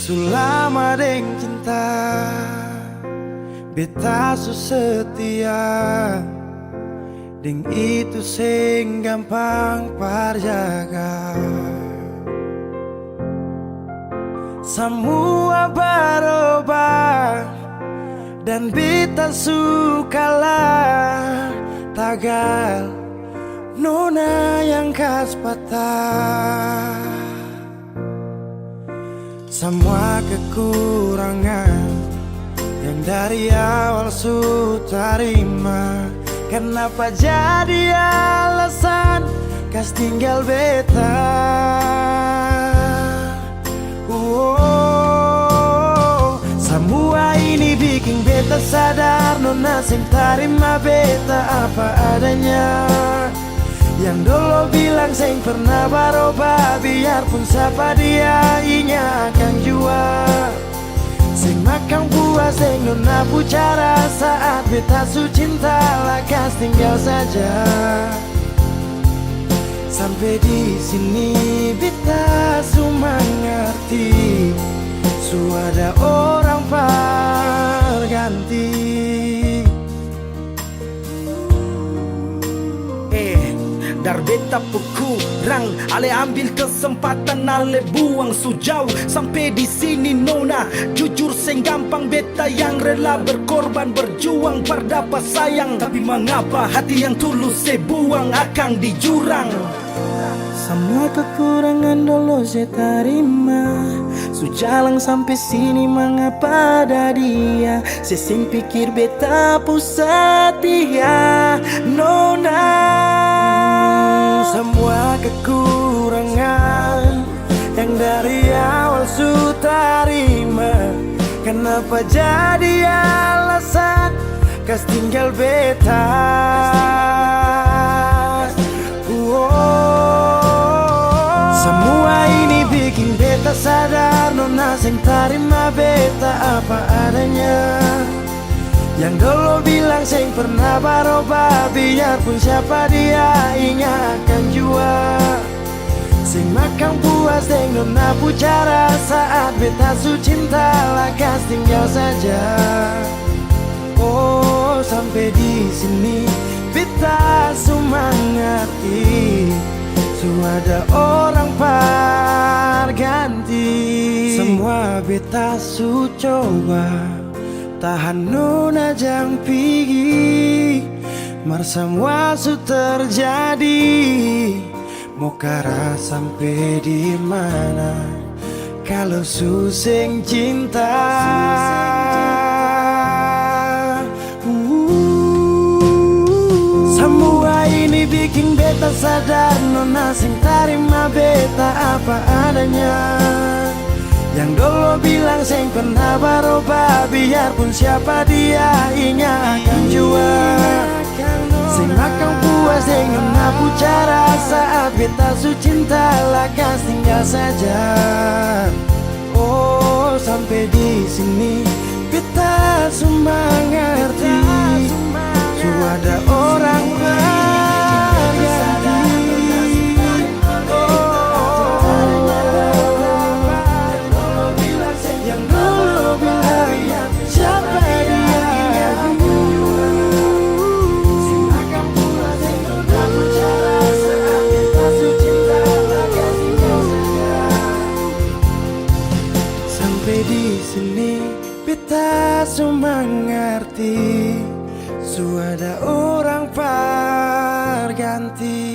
Sulama deng cinta beta su setia, deng itu sing gampang parjaga. Semua berubah dan beta sukalah tagal nona yang khas patah. Semua kekurangan yang dari awal su terima, kenapa jadi alasan kas tinggal beta? Semua ini bikin beta sadar nona sing terima beta apa adanya. Yang dulu bilang sing pernah berubah, biarpun siapa dia inya akan jua. Sing makan buah sing nona bicara saat beta su cinta lakas tinggal saja. Sampai di sini beta su mengerti, su ada orang berganti. Dar beta kurang, ale ambil kesempatan, ale buang sujauh. Sampai di sini nona, jujur seng gampang beta yang rela berkorban berjuang berdapat sayang. Tapi mengapa hati yang tulus saya buang akan di jurang? Semua kekurangan dulu saya terima, sujalang sampai sini mengapa ada dia. Saya sing pikir beta pusat dia nona. Semua kekurangan yang dari awal su terima, kenapa jadi alasan kas tinggal beta? Semua ini bikin beta sadar nona sing terima beta apa adanya. Yang dulu bilang sing pernah berubah, biarpun siapa dia inya akan jua. Sing makan buah sing nona bicara saat beta su cinta lakas tinggal saja. Oh sampai di sini beta su mengerti, su ada orang berganti. Semua beta su coba tahan nona jang pigi, mar semua su terjadi. Mau kara sampai di mana kalau su sing cinta? Semua ini bikin beta sadar nona sing terima beta apa adanya. Yang dulu bilang sing pernah berubah, biarpun siapa dia inya akan jua. Sing makan buah sing nona bicara saat beta su cinta lakas tinggal saja. Oh sampai di sini beta su mengerti, su ada orang berganti. Di sini beta su mengerti, su ada orang berganti.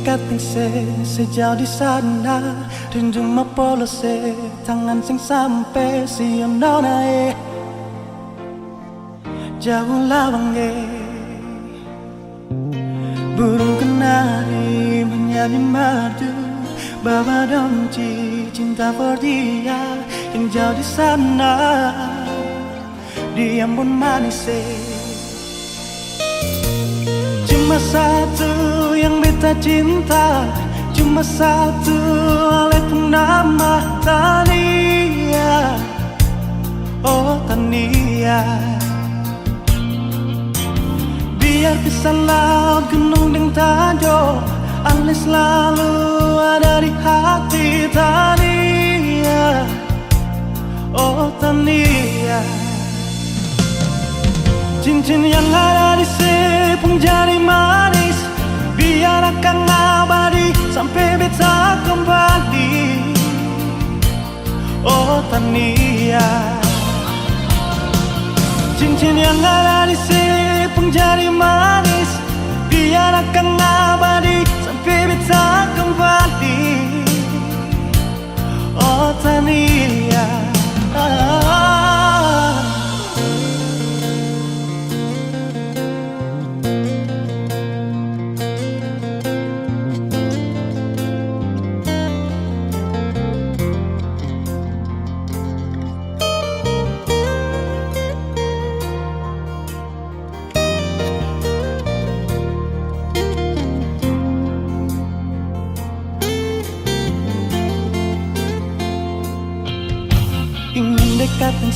dekat se sejauh di sana, rindu mapolose tangan sing sampai siono nae jauh lawange. Burung kenari menyanyi madu, bawa donci cinta for dia yang jauh di sana. Dia pun manis cuma satu yang beta cinta, cuma satu oleh nama Tania. Oh Tania, biar bisa laut gunung dan tanjung, Ale selalu ada di hati Tania. Oh Tania, cincin yang ada di sepung jari manis, biar akan abadi sampai beta kembali. Oh Tania, cincin yang ada di sepung jari manis, biar akan abadi sampai beta kembali. Oh Tania, ingin dekatin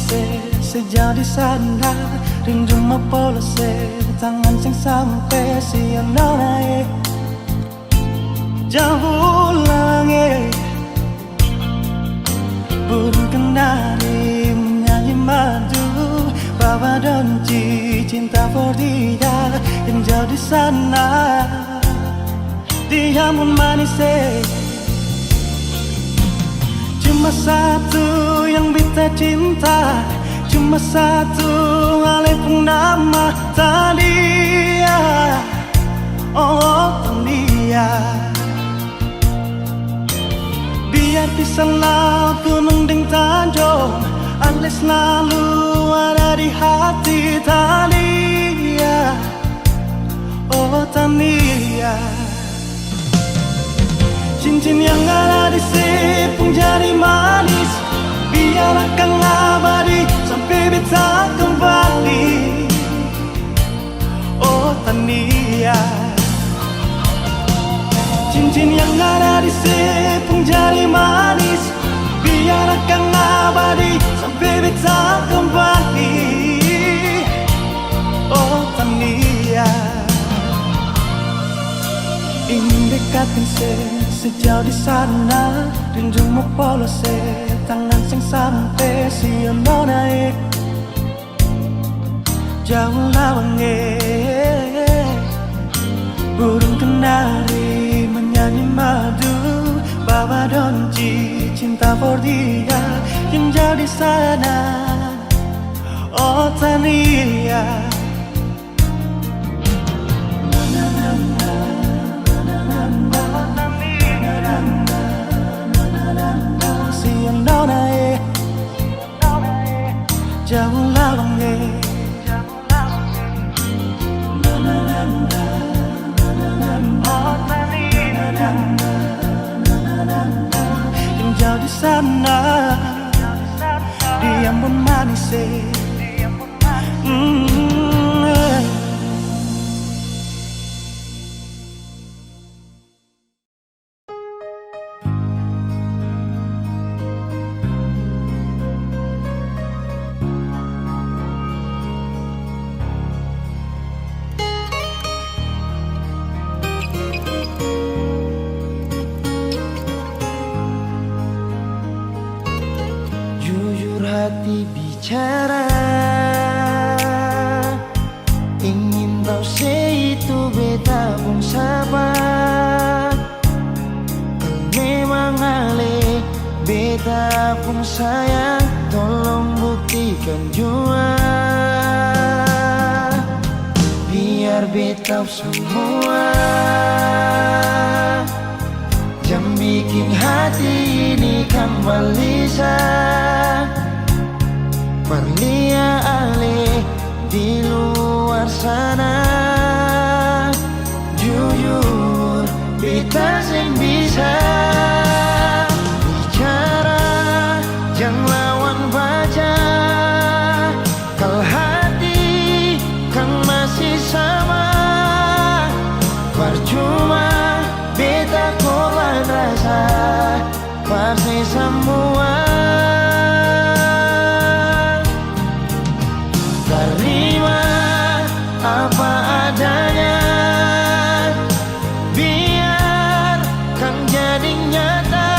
sejauh di sana, rindu mapolose tangan sing sampai siono nae jauh lange. Burung kenari menyanyi madu, bawa donci cinta for dia yang jauh di sana. Dia pun manis cuma satu yang beta cinta, cuma satu oleh nama Tania. Oh Tania, biar bisa laut gunung dan tanjung, Ale selalu ada di hati Tania. Oh Tania, cincin yang ada di sepung jari manis, biar akan abadi sampai beta kembali. Oh Tania, cincin yang ada di sepung jari manis, biar akan abadi sampai beta kembali. Oh Tania, ingin dekatin sejauh di sana, rindu mapolose tangan sing sampai siono nae jauh lawange. Burung kenari menyanyi madu, bawa donci cinta for dia yang jauh di sana. Oh Tania, siono nae jauh lawange. Yang jauh di sana, dia pun manis jujur hati bicara, ingin tahu itu beta pun sabar. Memang Ale beta pun sayang, tolong buktikan jua, biar beta semua bikin hati ini kembali berlian di luar sana. Jujur beta sing bisa bicara, jangan lawan baca. Kalau hati kan masih sama, percuma beta korban rasa pasti semua. Terima apa adanya, biar kan jadi nyata.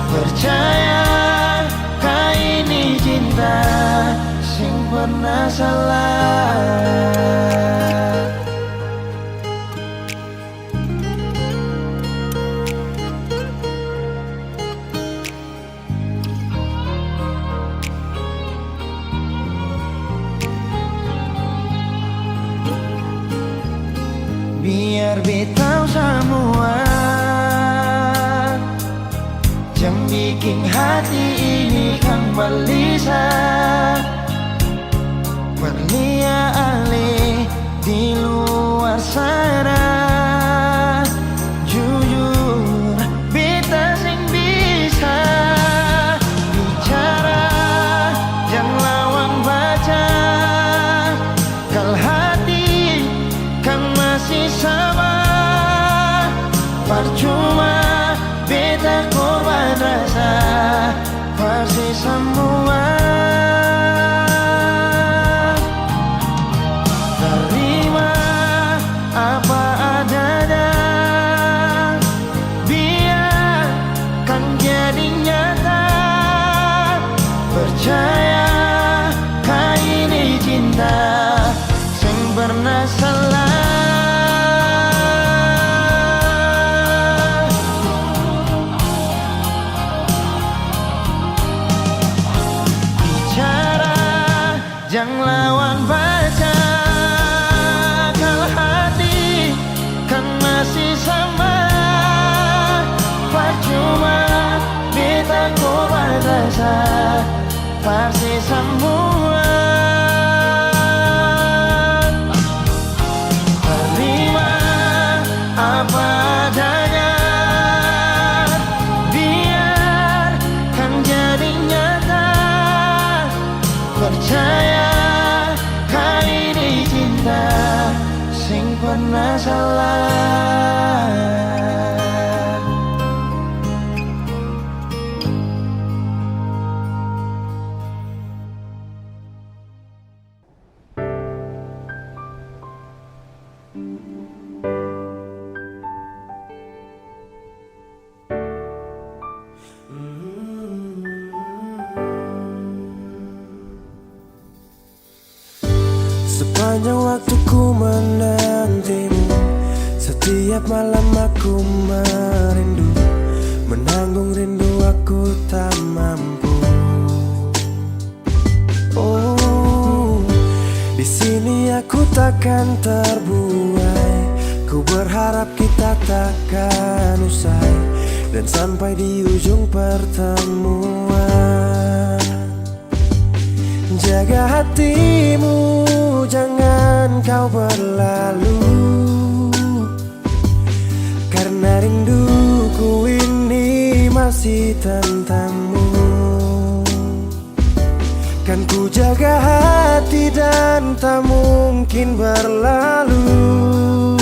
Percaya kau ini cinta sing pernah salah. Biar beta semua, jangan bikin hati ini kembali berlian di luar sana. Jujur beta sing bisa bicara, jangan lawan baca. Kalau hati kan masih sama, percuma beta korban rasa pasti semua. Terima apa adanya, biar kan jadi nyata. Percaya kau ini cinta sing pernah salah. Jangan lawan baca, kalau hati kan masih sama, percuma beta korban rasa pasti semua. Terima apa adanya, biar kan jadi nyata. Percaya kau ini cinta sing pernah salah. Sepanjang waktu ku menantimu, setiap malam aku merindu, menanggung rindu aku tak mampu. Oh, di sini aku takkan terbuai. Ku berharap kita takkan usai dan sampai di ujung pertemuan. Jaga hatimu, jangan kau berlalu, karena rinduku ini masih tentangmu. Kan ku jaga hati dan tak mungkin berlalu.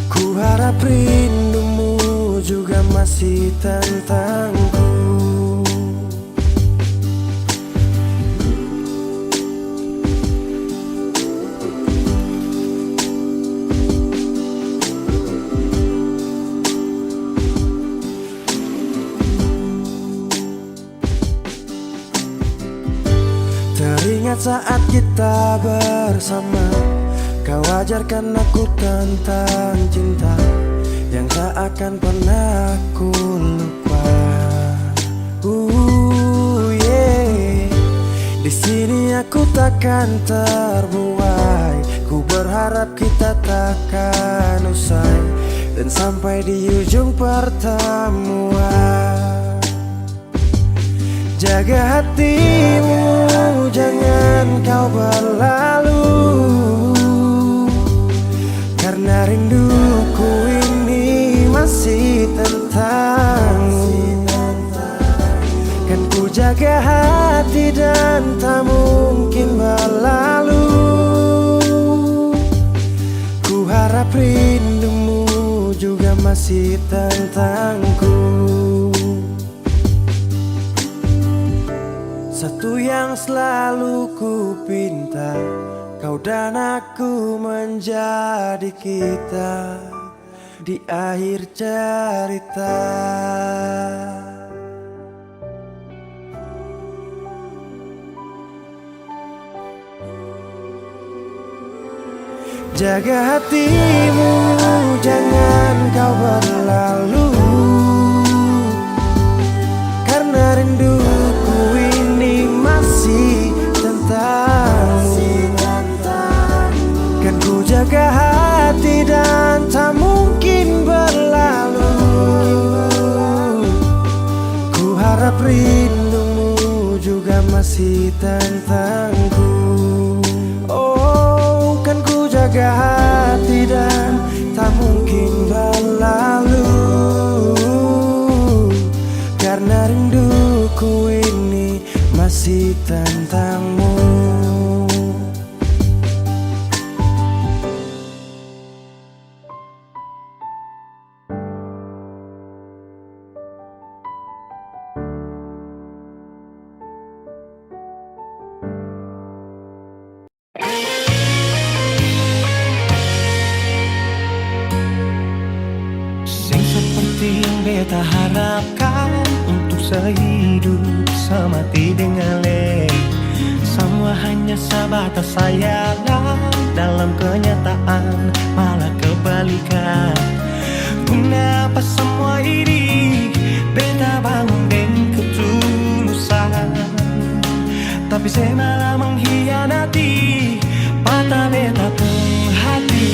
Ku harap rindumu juga masih tentangku. Teringat saat kita bersama, kau ajarkan aku tentang cinta yang tak akan pernah aku lupa. Yeah. Di sini aku takkan terbuai. Ku berharap kita takkan usai dan sampai di ujung pertemuan. Jaga hatimu, jangan kau berlalu, karena rinduku ini masih tentangmu. Kan ku jaga hati dan tak mungkin berlalu. Ku harap rindumu juga masih tentangku. Satu yang selalu ku pinta, kau dan aku menjadi kita di akhir cerita. Jaga hatimu, jangan kau berlalu, karena rinduku ini masih tentangmu. Kan ku jaga hati dan tak mungkin berlalu. Ku harap rindumu juga masih tentangku. Oh, kan ku jaga hati dan tak mungkin berlalu, karena rinduku ini masih tentangmu. Sing seperti yang beta harapkan, untuk sehidup semati dengan le. Semua hanya sebatas sayangan, dalam kenyataan malah kebalikan. Kenapa semua ini beta bangun dengan ketulusan, tapi saya malah mengkhianati mata beta pun hati.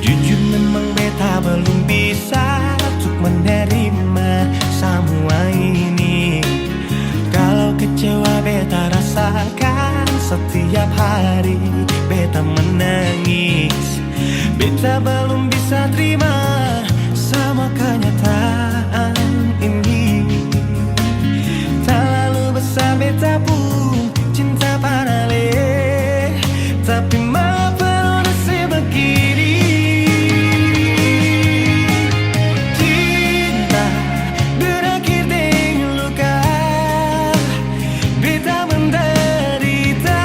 Jujur memang beta belum bisa untuk menerima semua ini. Kalau kecewa beta rasakan setiap hari, beta menangis. Beta belum bisa terima sama kenyataan ini. Terlalu besar beta pun cinta pada le, tapi maaf nasib begini. Cinta berakhir dengan luka, beta menderita,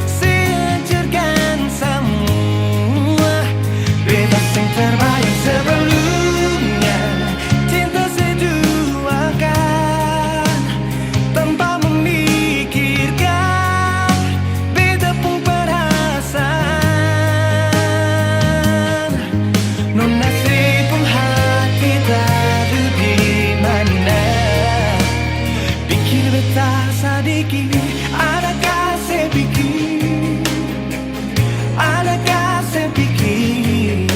sehancurkan semua. Beta sing terbayang sebelumnya, cinta seduakan tanpa memikirkan beta pun perasaan. Non nasib pun hati tak di mana, pikir beta sedikit, adakah saya pikir, adakah saya pikir.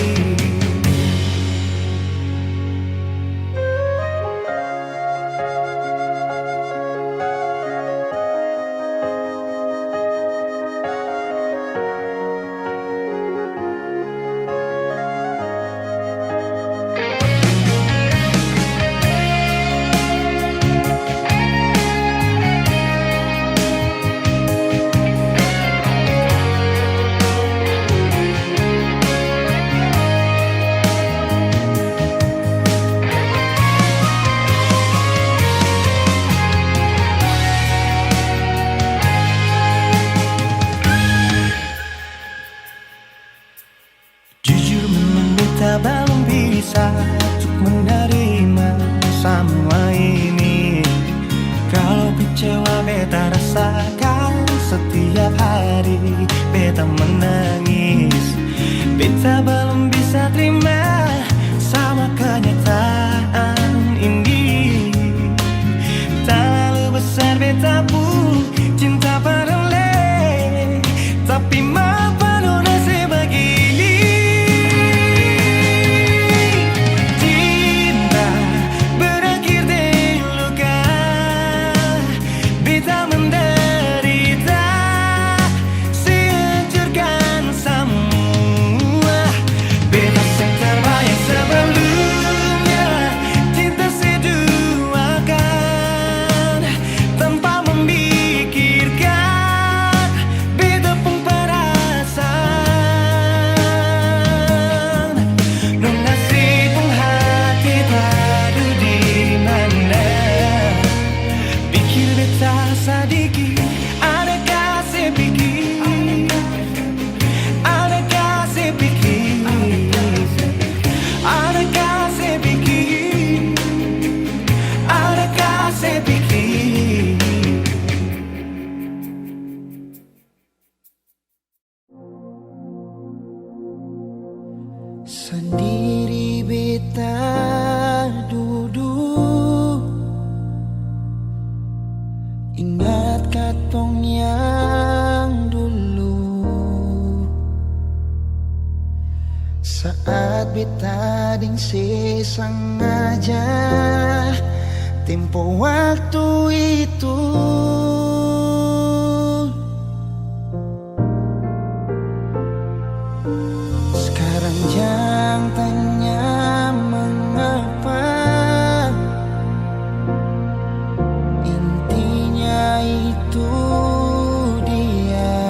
Jujur memang beta belum bisa untuk menerima semua ini. Kalau kecewa beta rasakan setiap hari, beta menangis. Beta belum bisa terima sama kenyataan ini. Terlalu besar beta pun cinta pada le, tapi maaf nasib begini. sadiki adakah sepikir adakah sepikir adakah sepikir adakah sepikir. Sendiri beta duduk, ingat katong yang dulu. Saat beta ding sengaja tempo waktu itu. Sekarang jangan tanya mengapa, intinya itu dia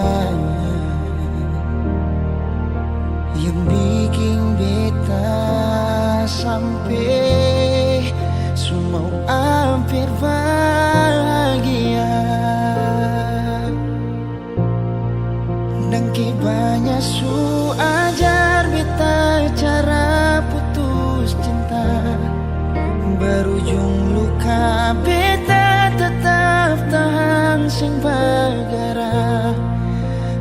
yang bikin beta sampai semua hampir bahagia. Dan banyak su ajar beta cara putus cinta, berujung luka beta tetap tahan sing bagara.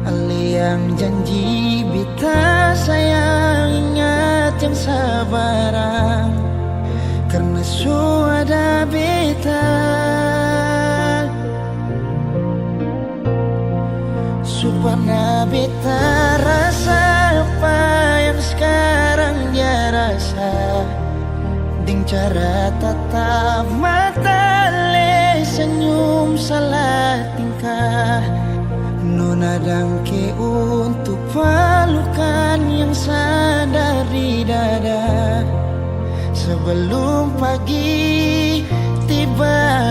Ale yang janji beta sayang, ingat yang sabaran, karena su ada beta. Supaya beta rasa apa yang sekarang dia rasa, dengan cara tatap mata le senyum salah tingkah. Nona dangke untuk pelukan yang sadar di dada sebelum pagi tiba.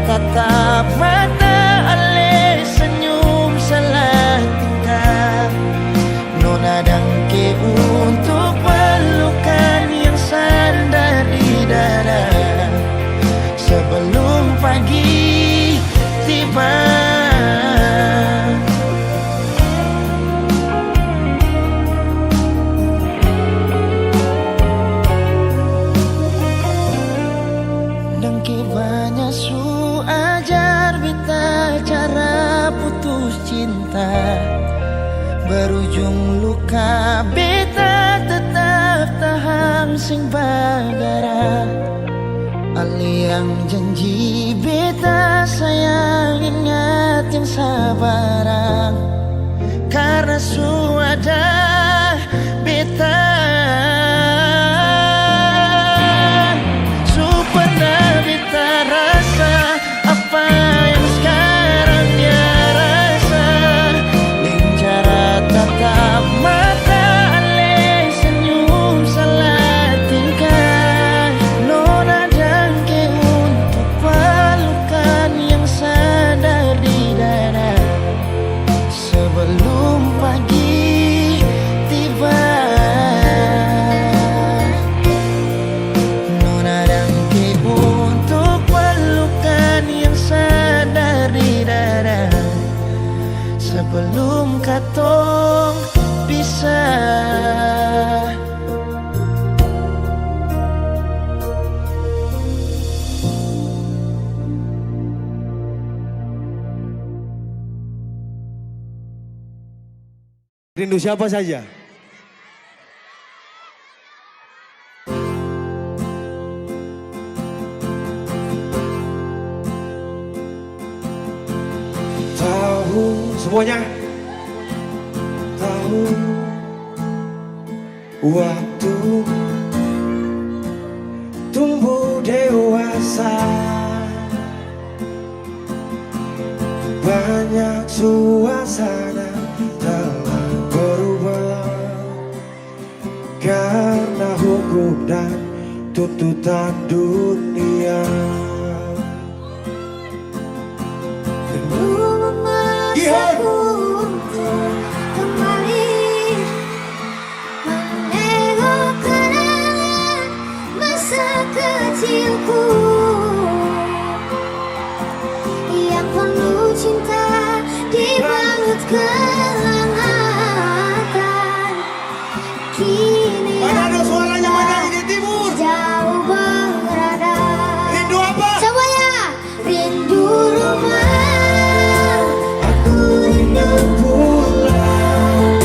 Tatap mata ale senyum salah tingkah. Nona dangke untuk pelukan yang sandar di dada sebelum pagi tiba. Dangke banyak su ajar beta cara putus cinta, berujung luka beta tetap tahan sing bagara. Ali yang janji beta sayang, ingat yang sabaran, karena su ada beta. Su pernah beta rasa apa yang sekarang dia rasa, dengan cara tatap mata ale senyum salah tingkah. Nona dangke untuk pelukan yang sadar di dada sebelum pagi Rindu siapa saja? Tahu semuanya. Tahu waktu tumbuh dewasa, banyak suasana telah berubah karena hukum dan tuntutan dunia. Memaksaku untuk kembali menengok kenangan masa kecilku yang penuh cinta dibalut kehangatan. Kini Mana ada suaranya mana di timur? jauh berada. Rindu apa? Semuanya rindu rumah. Rindu pulang,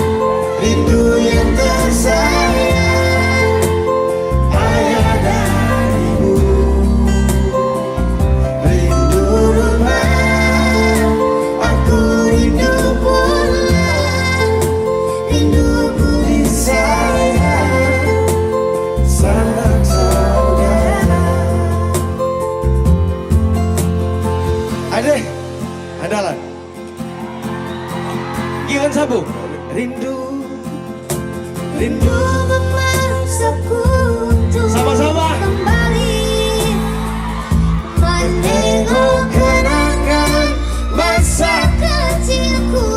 rindu yang tersayang, ayah dan ibu. Rindu rumah, aku rindu pulang, rinduku disayang, sanak saudara. Adek, andalan. Gion sambung. Rindu, rindu. Memaksaku untuk Sama-sama. kembali menengok kenangan masa kecilku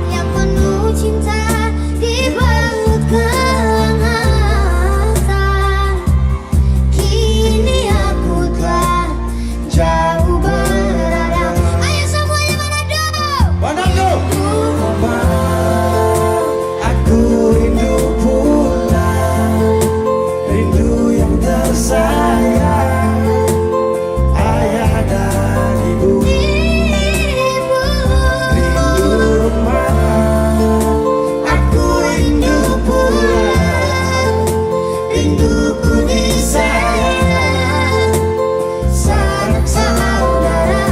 yang penuh cinta dibalut kehangatan. Kini aku telah jauh berada. Ayo semuanya Manado. Manado. Aku rindu pulang, rindu yang tersayang, ayah dan ibu. Rindu rumah, aku rindu pulang, rinduku disayang, sanak saudara.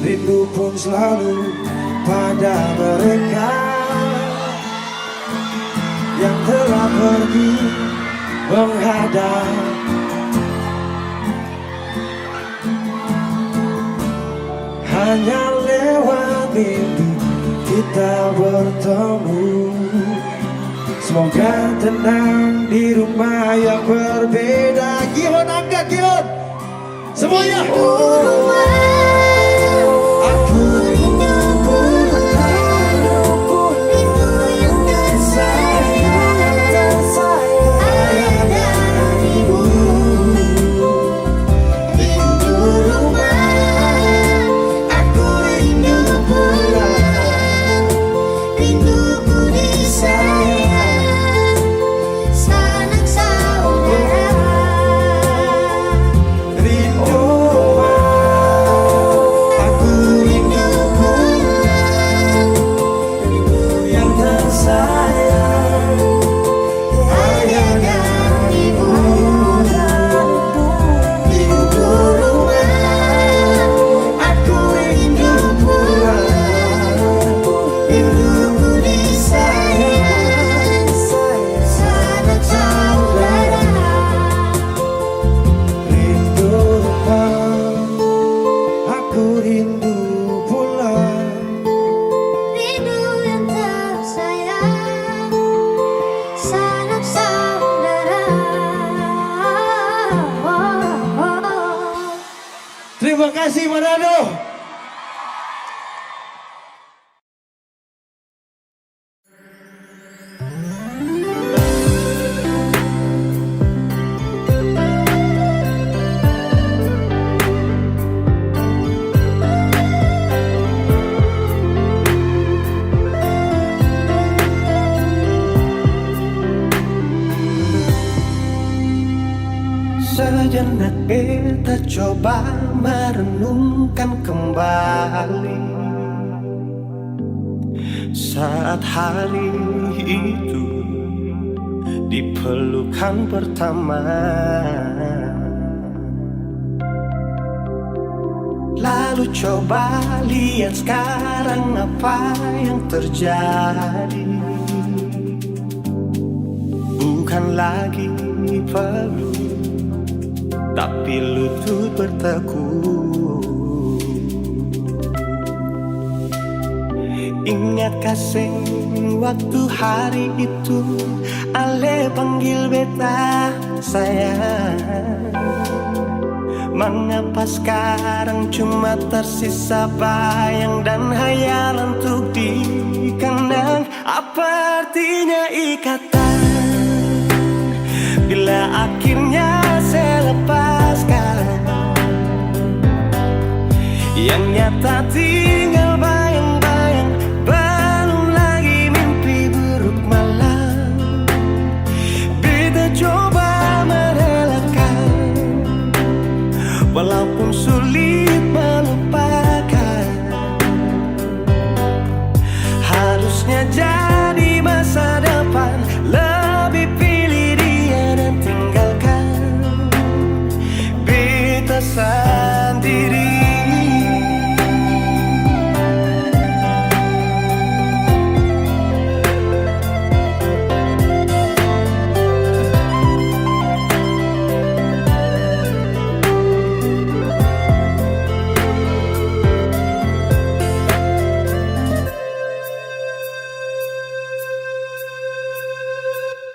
Rindu pun selalu pada mereka yang telah pergi menghadap. Hanya lewat mimpi kita bertemu. Semoga tenang di rumah yang berbeda. Gion angkat Gion. Semuanya. Aku rindu pulang, rindu yang tersayang, ayah dan ibu. Rindu rumah, aku rindu pulang, rinduku disayang, sanak saudara. Rindu aku rindu pulang, rindu yang tersayang, ayah dan ibu. Rindu rumah, aku rindu pulang, rinduku disayang, sanak saudara. Rindu rumah, aku rindu pulang. Rindu yang tersayang, sanak saudara. Terima kasih Manado. Sejenak kita coba merenungkan kembali saat hari itu di pelukan pertama. Lalu coba lihat sekarang apa yang terjadi. Bukan lagi peluk, tapi lutut bertekuk. Ingat kasih waktu hari itu Ale panggil beta sayang. Mengapa sekarang cuma tersisa bayang dan hayalan untuk dikenang? Apa artinya ikatan bila akhirnya saya lepaskan? Yang nyata tinggal bayang-bayang, belum lagi mimpi buruk malam. Beta coba merelakan, walaupun sulit melupakan. Harusnya jadi masa depan, lebih pilih dia dan tinggalkan beta sendiri.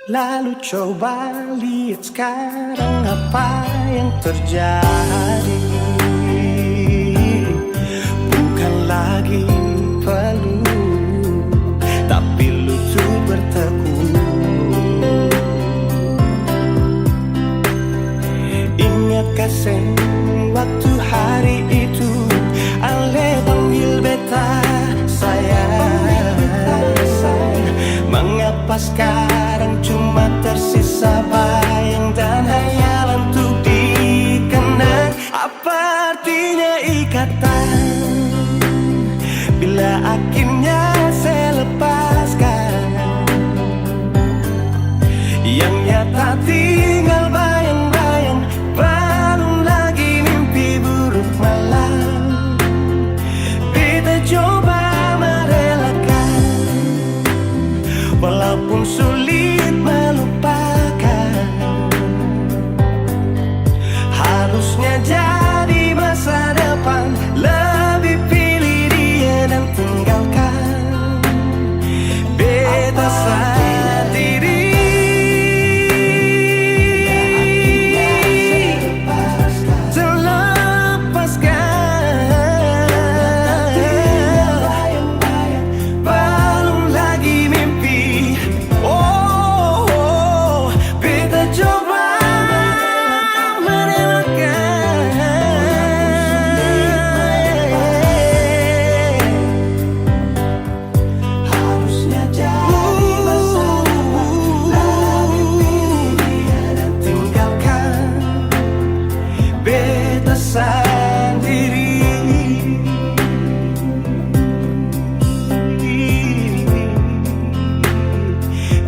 Lalu coba lihat sekarang apa yang terjadi. Bukan lagi peluk, tapi lutut bertekuk. Ingat kasih waktu hari itu Ale panggil beta sayang. Mengapa sekarang cuma tersisa bayang dan hayalan untuk dikenang? Apa artinya ikatan bila akhirnya saya lepaskan? Yang nyata tinggal bayang-bayang, belum lagi mimpi buruk malam. Beta coba merelakan, walaupun sulit melupakan. Harusnya jadi masa depan, lebih pilih dia dan tinggalkan beta sendiri.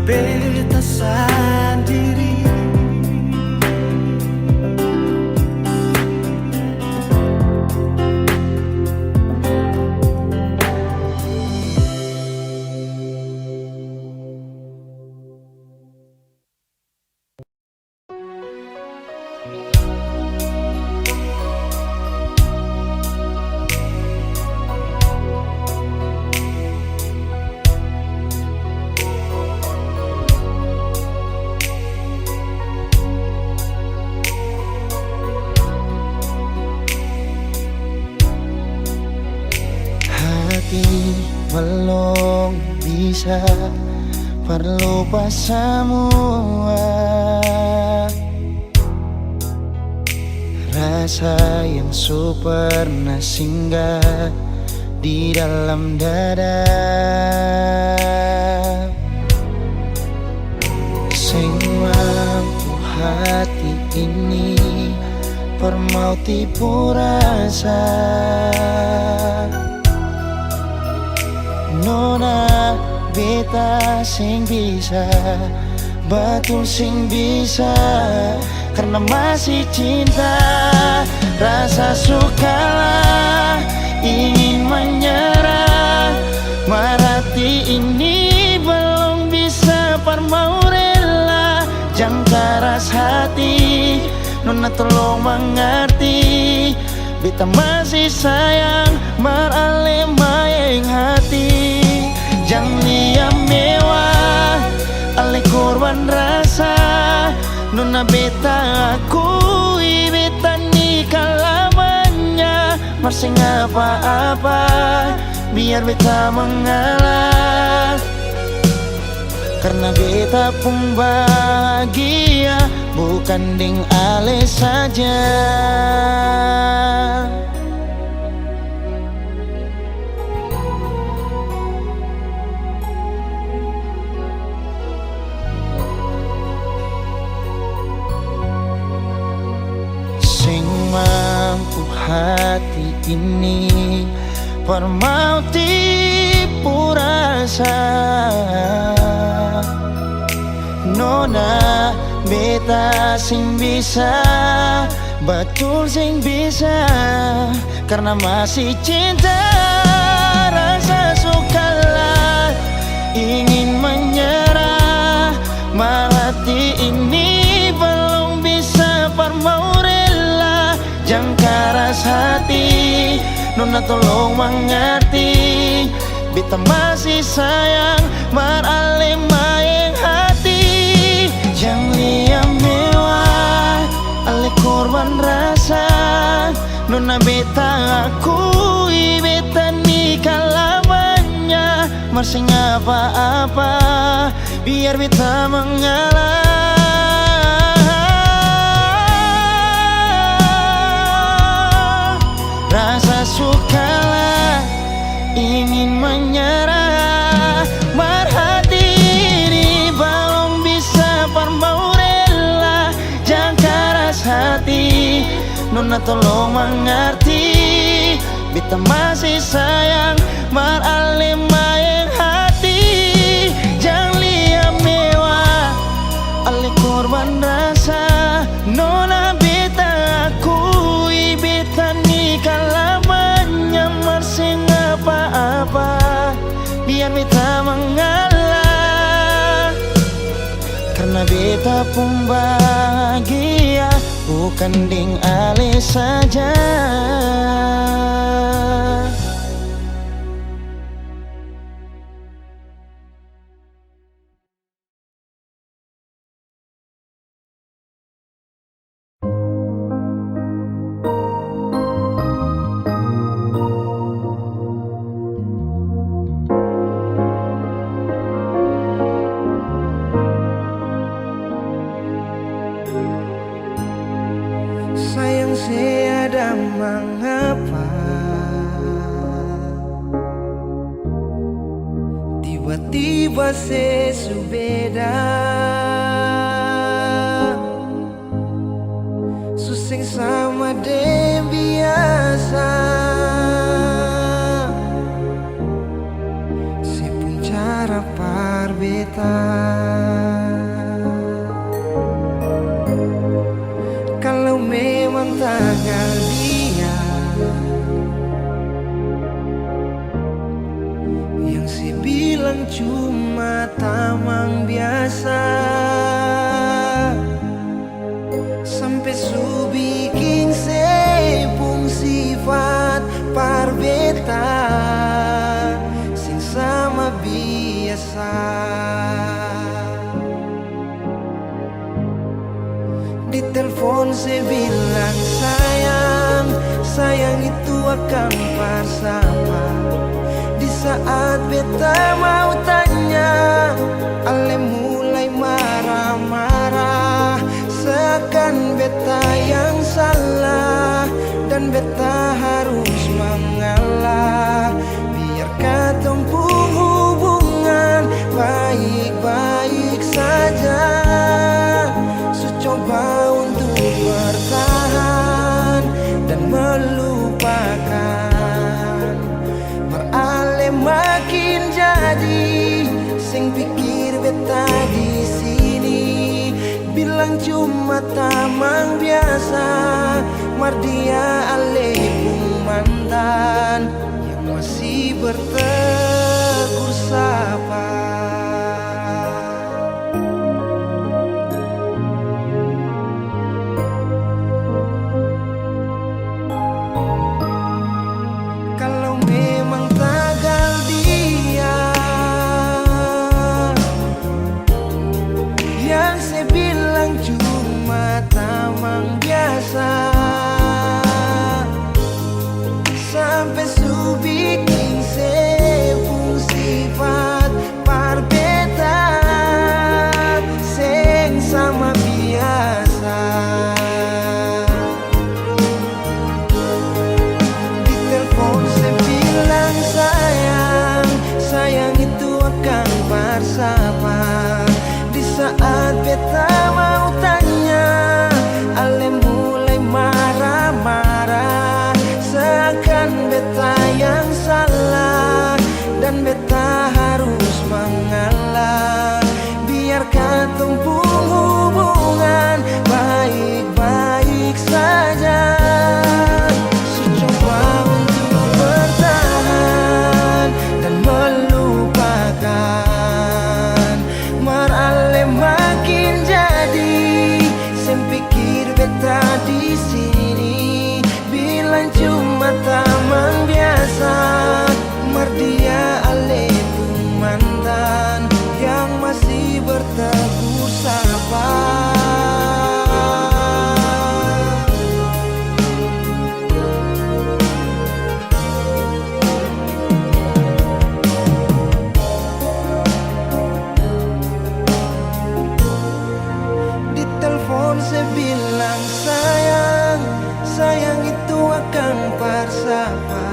Beta sendiri. Belum bisa perlupa semua rasa yang pernah singgah di dalam dada. Sing mampu hati ini mau tipu rasa. Nona beta sing bisa, betul sing bisa, karena masih cinta. Rasa sukalah ingin menyerah, merati ini belum bisa par mau rela. Jangan keras hati, Nona tolong mengerti. Beta masih sayang marale maeng hati. Jangan lihat mewah ale korban rasa. Nona beta akui beta nikah lamanya. Masih apa-apa biar beta mengalah, karena beta pun bahagia, bukan ding ale saja. Sing mampu hati ini per mau tipu rasa. Nona beta sing bisa, betul sing bisa, karena masih cinta. Rasa sukalah ingin menyerah, merati ini belum bisa par mau rela. Jangan keras hati, Nona tolong mengerti. Beta masih sayang marale maeng hati. Jangan lihat mewah ale korban rasa. Nona beta akui beta nikah lamanya. Masih apa-apa biar beta mengalah. Rasa sukalah ingin menyerah, merhati ini belum bisa par mau rela. Jangan keras hati, Nona tolong mengerti. Beta masih sayang marale maeng hati. Jangan lihat mewah ale korban rasa. Nona beta akui beta nikah lamanya. Masih apa-apa biar beta mengalah, karena beta pun bahagia, bukan ding ale saja. Sayang seada mengapa tiba-tiba sesubeda. Suseng sama de biasa, sepun cara par beta. Kalau memang tanggal dia yang si bilang cuma tamang biasa, sampai su bikin sepung sifat par beta sing sama biasa. Di telepon saya bilang sayang, sayang itu akan bersama. Di saat beta mau tanya, ale mulai marah-marah, seakan beta yang salah dan beta harus mengalah. Biar katong pun hubungan baik-baik saja, coba untuk bertahan. beta di sini, bilang cuma tamang biasa. Mardia ale pun mantan yang masih bertegur sapa. Kalau memang tagal dia yang saya bilang cuma tamang biasa, sampai su bikin sepung sifat parbeta seng sama biasa. Di telepon saya bilang sayang, sayang itu akan bersama. Di saat beta mau tanya, ale mulai marah-marah, seakan beta yang salah dan beta harus mengalah. Biarkan tumpung hubungan baik-baik saja. Coba untuk bertahan dan melupakan, marale makin jadi. Sem pikir beta di sini, bilang cuma tamang biasa. Mardia ale pun mantan yang masih bertegur sapa. Di telepon saya bilang sayang, sayang itu akan bersama.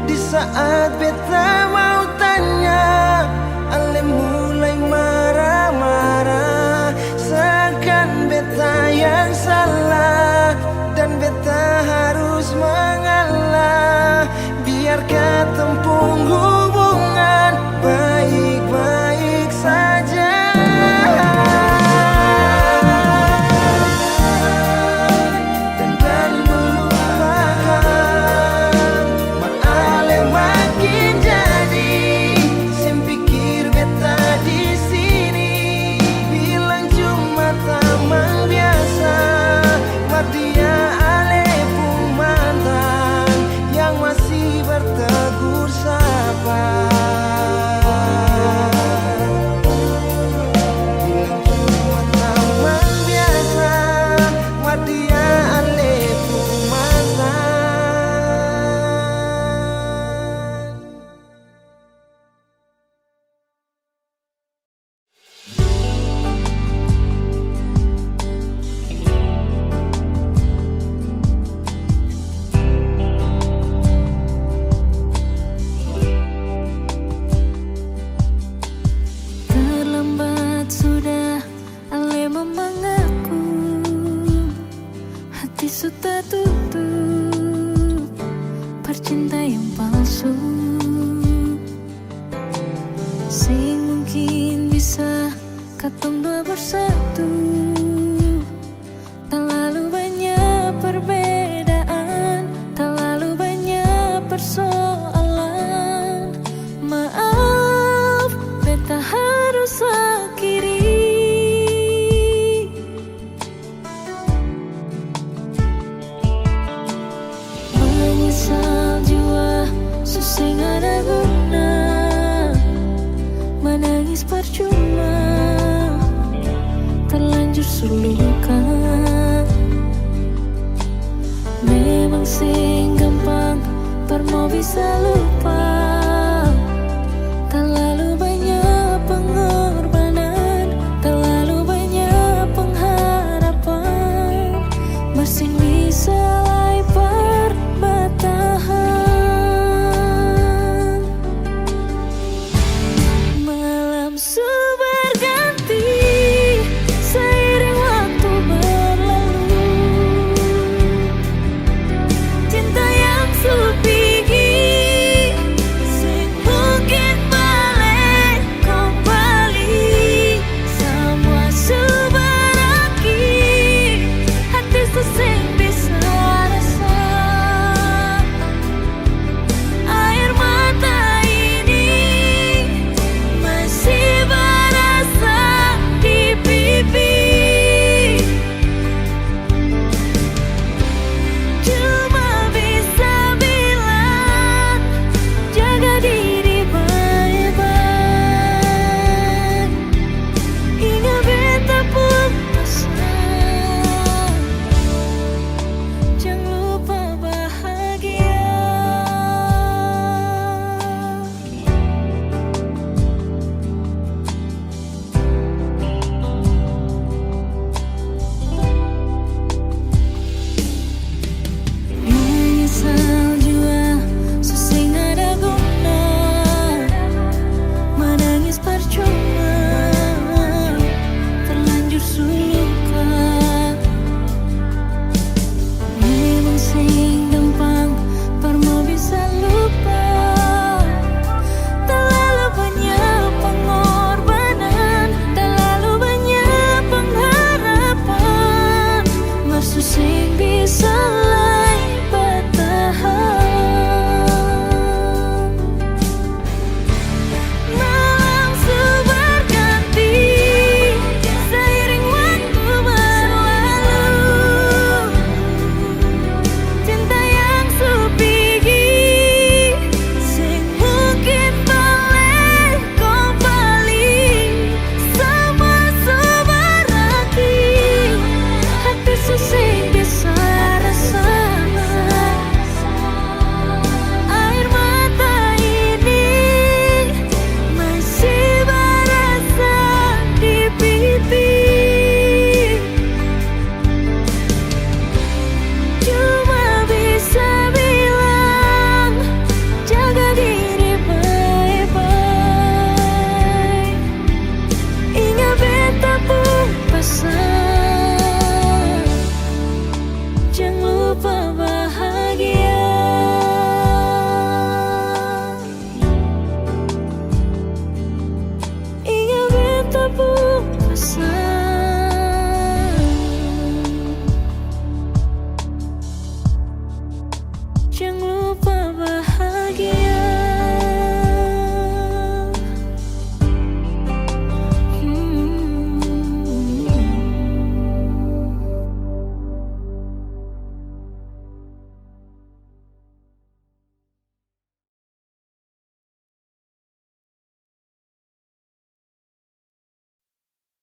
Di saat beta mau tanya, ale mulai marah-marah, seakan beta yang salah dan beta harus mengalah. Biarkan tempung hubungan baik-baik saja. Dan melupakan, marale makin jadi. Sem pikir beta di sini, bilang cuma tamang biasa. Mardia ale pun mantan yang masih bertegur sapa. Bilang cuma tamang biasa, Mardia ale pun mantan. Terlambat sudah ale mengaku, hati sudah tutup, percinta yang palsu. Sing mungkin bisa katong dua bersatu, tak lalu banyak perbedaan, tak lalu banyak persoalan. Maaf, beta harus akhiri. Menyesal jua susah ada guna, menangis percuma, terlanjur suluka. Memang sing gampang permo bisa lupa, terlalu banyak pengorbanan, terlalu banyak pengharapan, masih bisa lai perbatahan. Malam su berganti, seiring waktu berlalu, cinta yang su pigi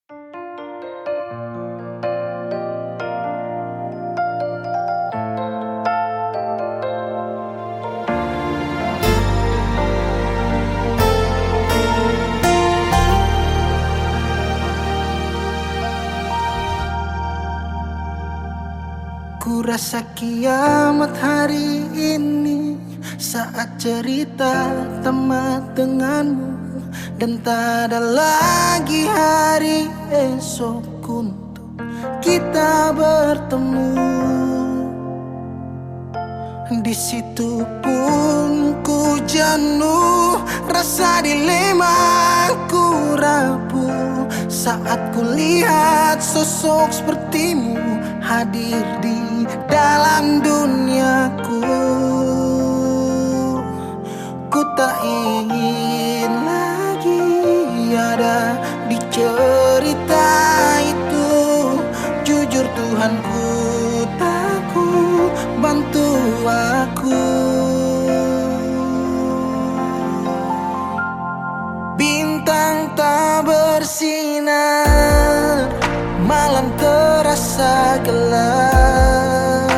Ku rasa kiamat hari ini saat cerita tamat denganmu, dan tak ada lagi hari esok untuk kita bertemu. Di situ pun ku jenuh, rasa dilema ku rapuh saat ku lihat sosok sepertimu hadir di dalam duniaku. Ku tak ingin lagi ada di cerita itu. Jujur Tuhan, ku takut, bantu aku. Bintang tak bersinar, malam terasa gelap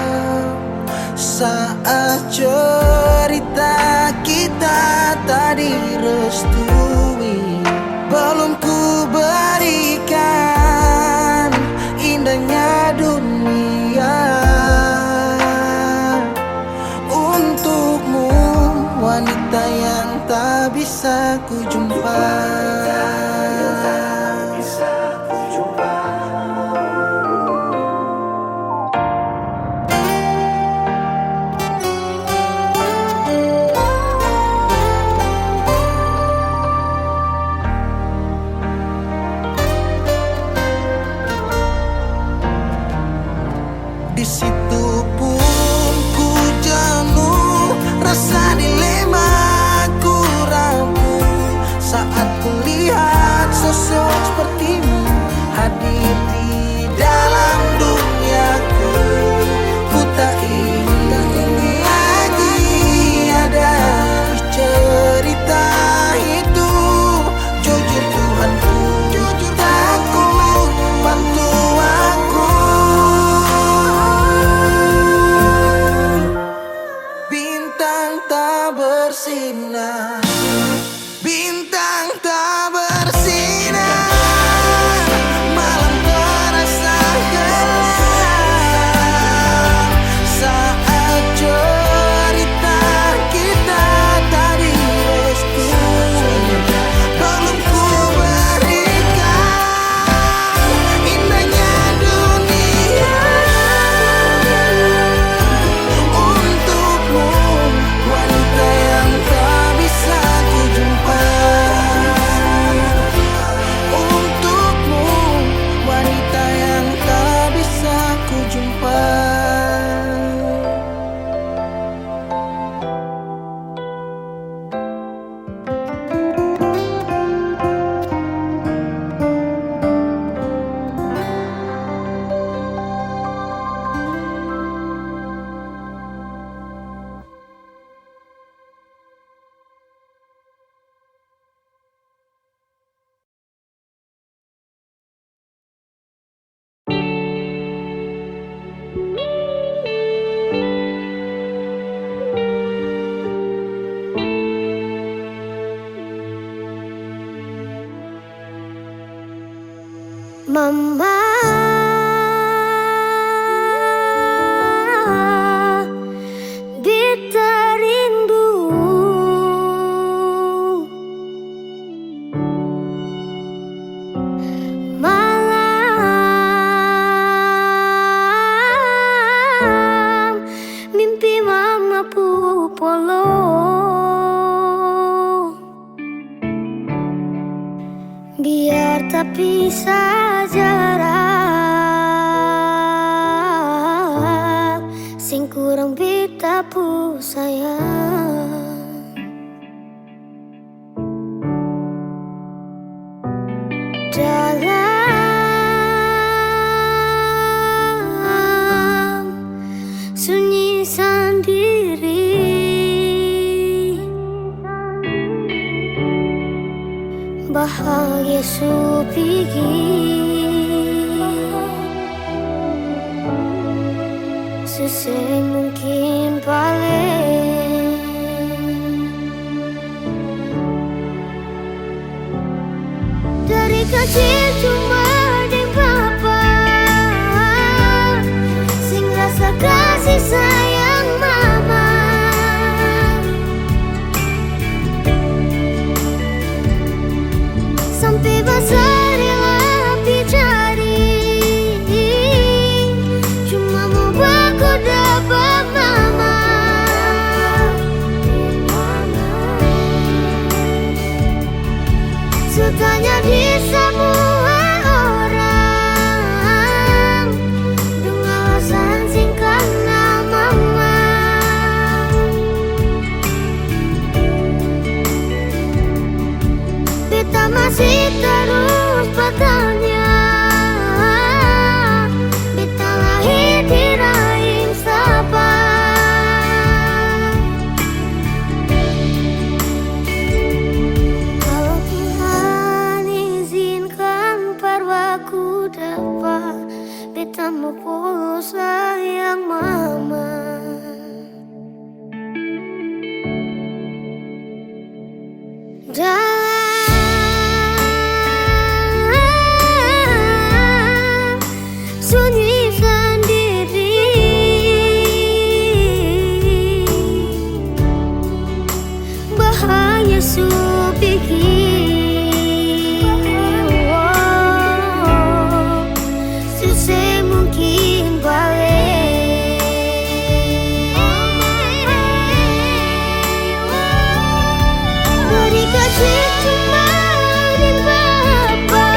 saat cerita kita tak direstui. Belum ku berikan indahnya dunia untukmu, wanita yang tak bisa ku jumpa. Di situ pun ku jenuh, rasa dilema ku rapuh saat ku lihat sosok sepertimu hadir di dalam duniaku. Ku tak ingin lagi ada di cerita itu. Jujur Tuhan, ku takut, bantu aku. Bintang tak bersinar, bintang tak bersinar, malam terasa gelap saat cerita kita tak direstui. Belum ku berikan indahnya dunia untukmu, wanita yang tak bisa ku jumpa. Untukmu, wanita yang tak bisa ku jumpa. Mama, beta rindu malam, mimpi mama pupolo. Biar tapi jarak sing kurang beta pu sayang. Dalam sunyi sendiri bahagia su pigi seseng mungkin paling dari kecil cuma di papa sing rasa kasih sayang mama sampai besar rela dicari cuma mau baku dapat mama sutanya di semua orang dengan alasan singkat nama mama beta masih terus bertanya beta lahir di rahim siapa kalau Tuhan izinkan perwaku dapat beta mau pulang sayang mama dalam sunyi sendiri bahaya su pikir susah mungkin balik dari kecil cuma di papa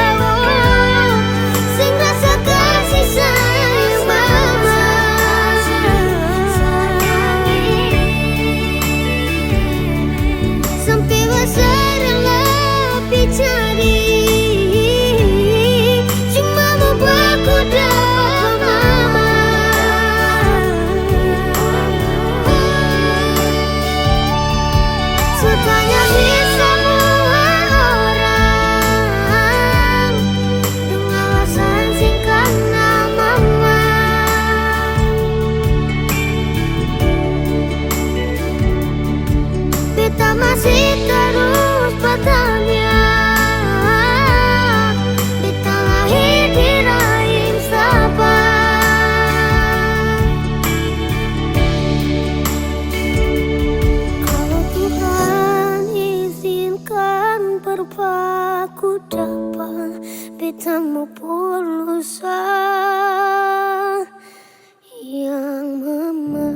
sing rasa kasih sayang mama sampai besar lebih cari cuma mau baku dapat mama sutanya di semua orang dengan alasan singkat nama mama beta masih terus bertanya beta lahir di rahim siapa kalau Tuhan izinkan berpaku dapat beta mau pulang sayang mama.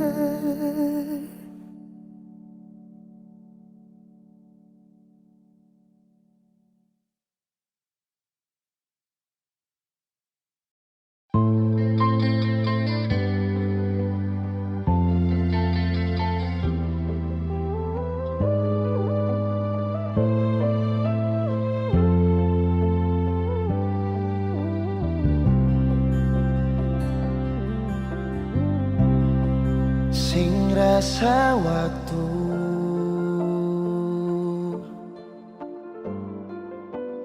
Sing rasa waktu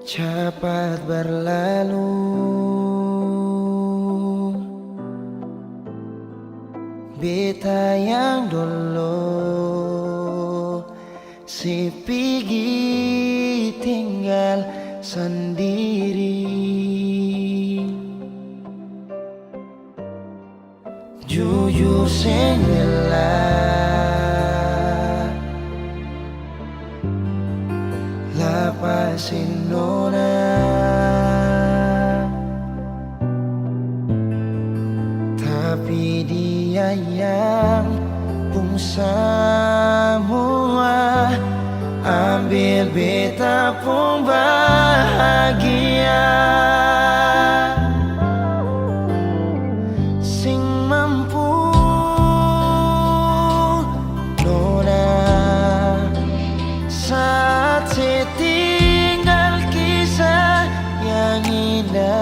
cepat berlalu beta yang dulu si pigi tinggal sendiri jujur sing lapasin nona tapi dia yang pun semua ambil beta pun bahagia sing mampu nona saat setinggal kisah yang indah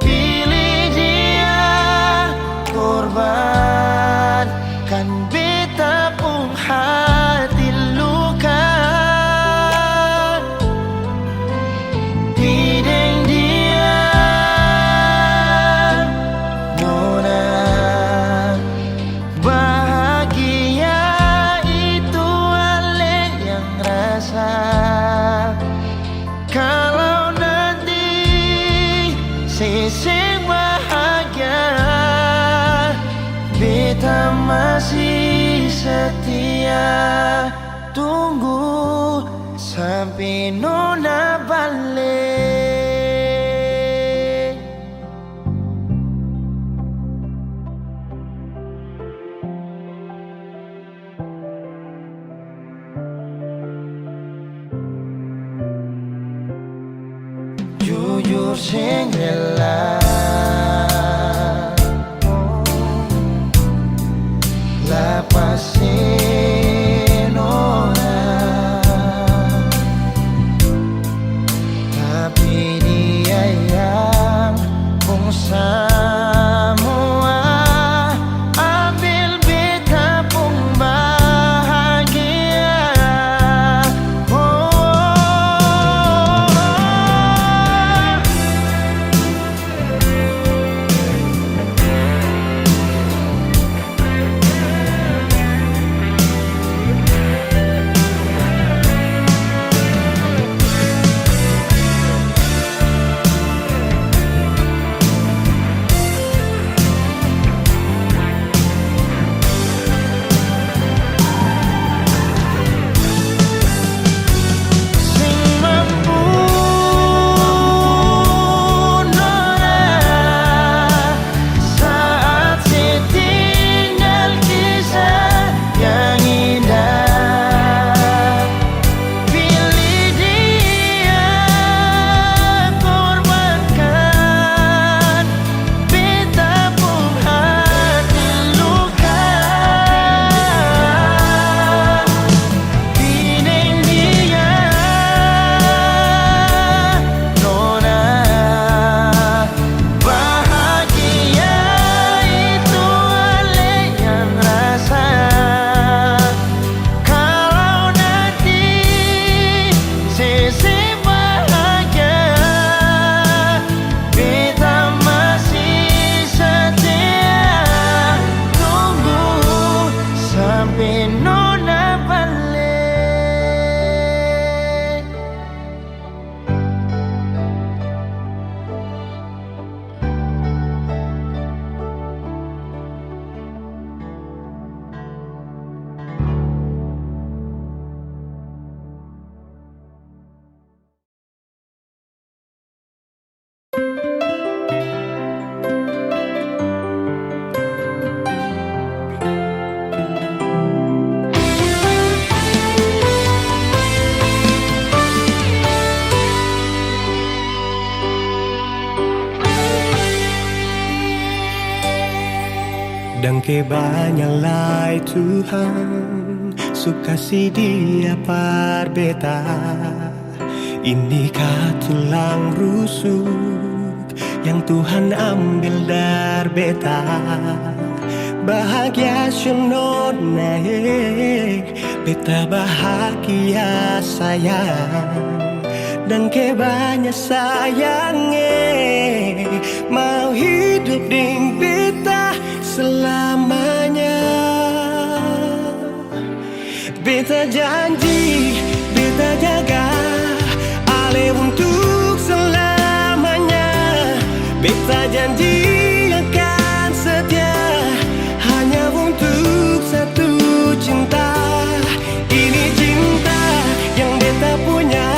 pilih dia korban kan beta pun hati luka beta masih setia tunggu sampai nona balik. Jujur sing rela lepasin orang, tapi dia yang pun semua ambil beta pun bahagia. Dan kebanyalah Tuhan suka si dia par beta. Ini tulang rusuk yang Tuhan ambil dari beta. Bahagia senod naik, beta bahagia sayang. Dan kebanyak sayangnya mau hidup ding beta selamanya. Beta janji, beta jaga ale untuk selamanya. Beta janji akan setia hanya untuk satu cinta. Ini cinta yang beta punya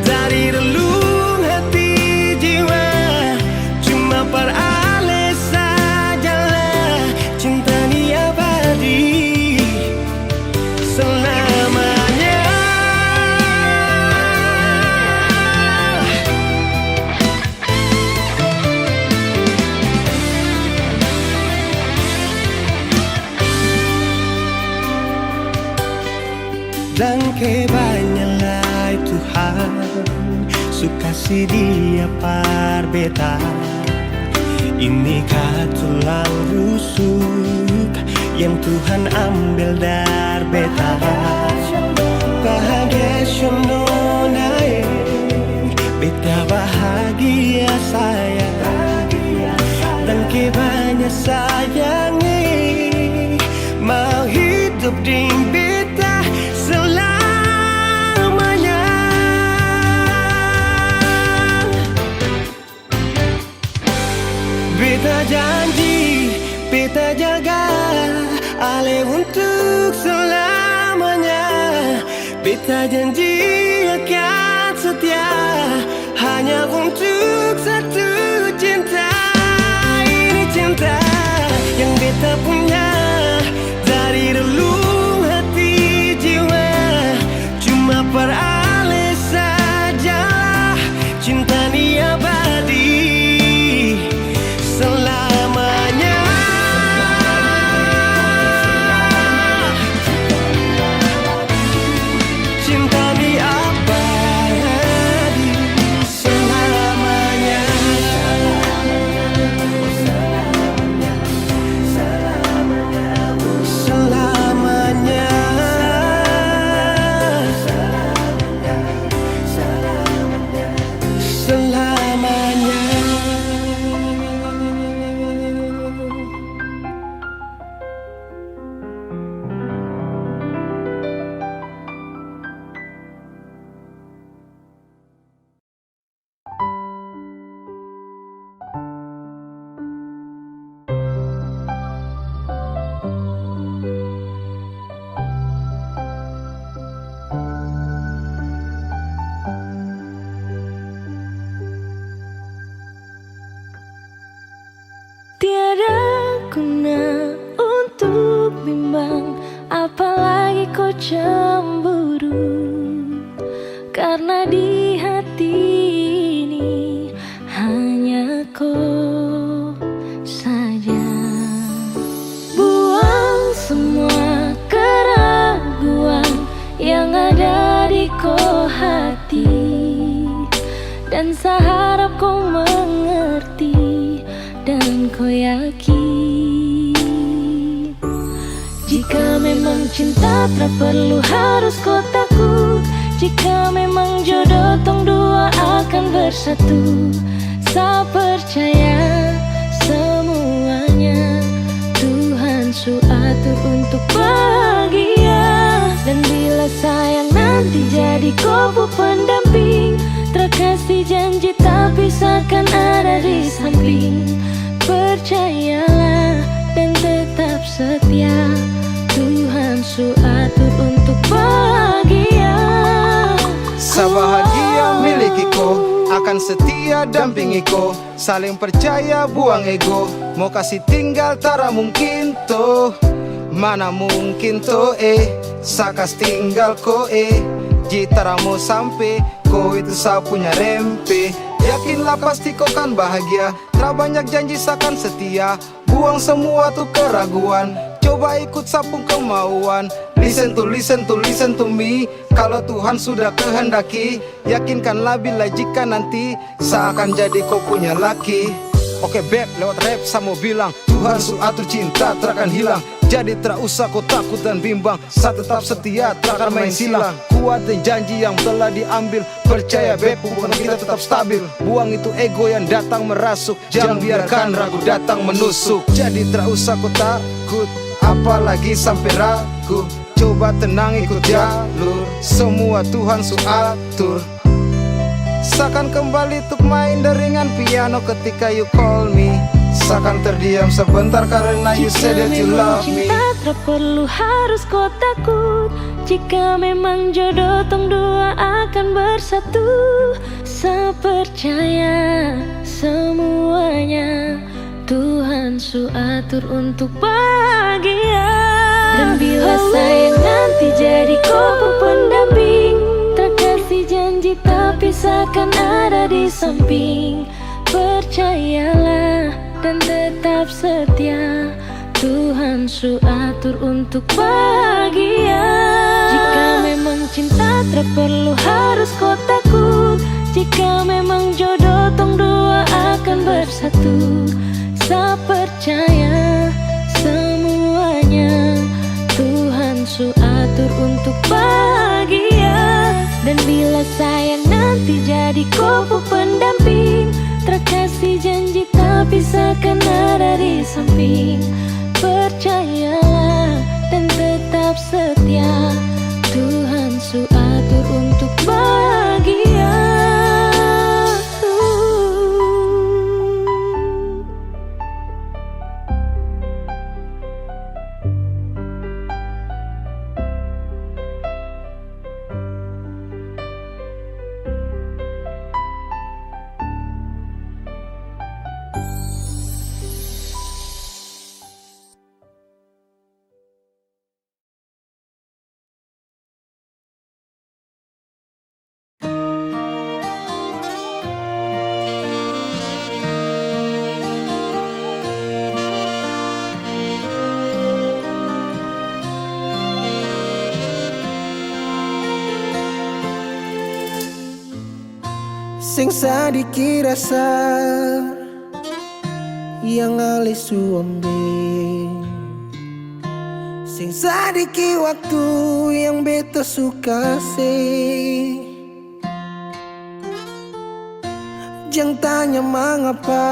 dari relung hati jiwa. Cuma per ale sajalah cinta ni abadi selamanya. Dan kebanyalah Tuhan suka si dia par beta. Ini tulang rusuk yang Tuhan ambil dari beta. Bahagia naik, beta bahagia sayang. Dan kebanyak sayangnya mau hidup ding beta selamanya. Beta janji, beta jaga Beta janji akan setia hanya untuk satu cinta. Ini cinta yang beta punya dari relung hati jiwa. Cuma peralih sajalah cinta ni abadi selamanya. Cinta ni abadi selamanya. Selamanya. Tiada guna untuk bimbang, apalagi kau cemburu. Karena di hati ini hanya kau saja. Buang semua keraguan yang ada di kau hati, dan saya harap kau mengerti dan kau yakin. Jika memang cinta tak perlu harus kau takut. Jika memang jodoh tong dua akan bersatu. Saya percaya semuanya Tuhan su atur untuk bahagia. Dan bila sayang nanti jadi kau pendamping, terkasih janji tapi seakan ada di samping. Percayalah dan tetap setia, Tuhan su atur untuk bahagia. Sabahagia miliki ko, akan setia dampingi ko. Saling percaya buang ego, mau kasih tinggal tara mungkin to. Mana mungkin to sakas tinggal ko Jitara mau sampai, ko itu saya punya rempe. Yakinlah pasti kau kan bahagia, tak banyak janji sakan setia. Buang semua tuh keraguan, coba ikut sapung kemauan. Listen to me. Kalau Tuhan sudah kehendaki, yakinkanlah bila jika nanti seakan jadi kau punya laki. Oke beb, lewat rap saya mau bilang, Tuhan su atur cinta takkan hilang. Jadi tak usah kau takut dan bimbang, saya tetap setia takkan main silang. Kuat dan janji yang telah diambil, percaya beb hubungan kita tetap stabil. Buang itu ego yang datang merasuk, jangan biarkan ragu datang menusuk. Jadi tak usah kau takut, apalagi sampai ragu. Coba tenang ikut jalur, semua Tuhan su atur. Seakan kembali untuk main deringan piano ketika you call me. Seakan terdiam sebentar karena you said that you love me. Jika memang cinta tak perlu harus kau takut. Jika memang jodoh tong dua akan bersatu. Saya percaya semuanya Tuhan su atur untuk bahagia. Dan bila sayang nanti jadi kau pendamping, terkasih janji tapi seakan ada di samping. Percayalah dan tetap setia, Tuhan su atur untuk bahagia. Jika memang cinta tak perlu harus kau takut. Jika memang jodoh tong dua akan bersatu. Saya percaya semuanya Tuhan su atur untuk bahagia. Dan bila sayang nanti jadi kau pendamping, terkasih janji tapi seakan ada di samping. Percayalah dan tetap setia, Tuhan su atur untuk bahagia. sing sadiki rasa yang ale suambe, sing sadiki waktu yang beta suka sih. Jangan tanya mengapa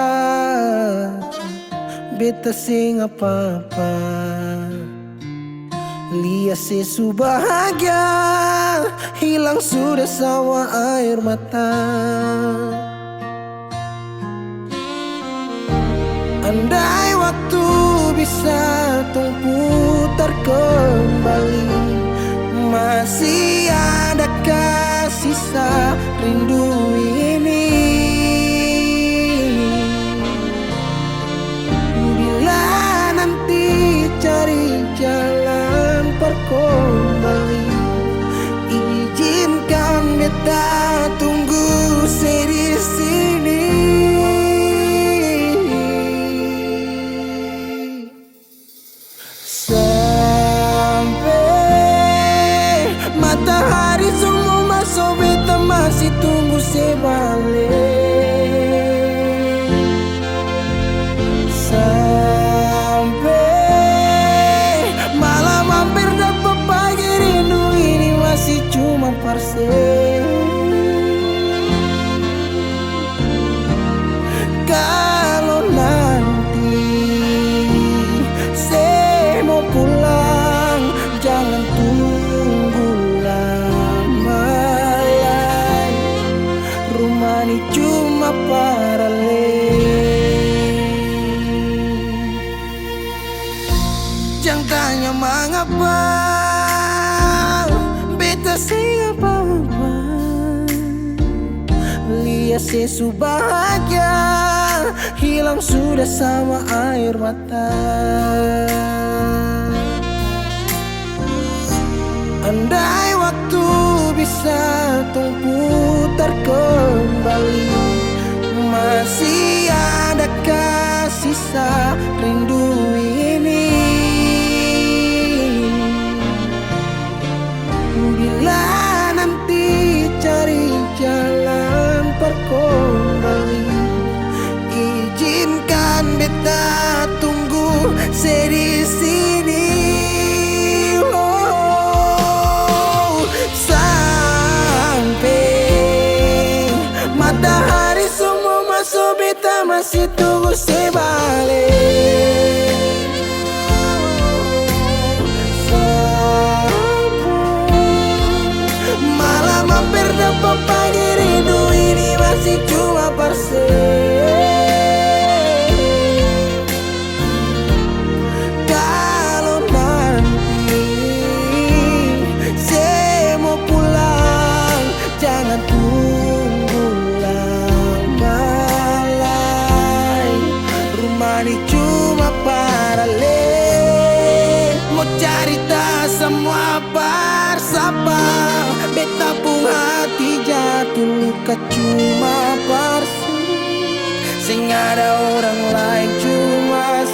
beta sing apa-apa, lihat sesu bahagia hilang sudah sama air mata. Andai waktu bisa tung putar kembali, masih adakah sisa rindu ini? Bila nanti cari jalan kembali, izinkan beta tunggu di sini. Sampai matahari semua masuk, beta masih tunggu sebalik. Sampai malam hampir dapat pagi, rindu ini masih cuma parse. Kalau nanti saya mau pulang, jangan tunggu lama lagi. Rumah ini cuma paralel. Jangan tanya mengapa beta sing apa-apa, lihat sesu bahagia hilang sudah sama air mata. Andai waktu bisa tung putar kembali, masih adakah sisa rindu ini? Bila nanti cari jalan kembali, izinkan beta tunggu di sini. Oh, sampai matahari semua masuk, beta masih tunggu sebalik. Malam hampir dapat pagi, rindu ini masih cuma parse. Kalau nanti saya mau pulang, jangan tunggu lama lagi. Rumah ini cuma paralel, mau cerita semua bersapa. Beta pun hati jatuh luka cuma parsi, sing ada orang lain cuma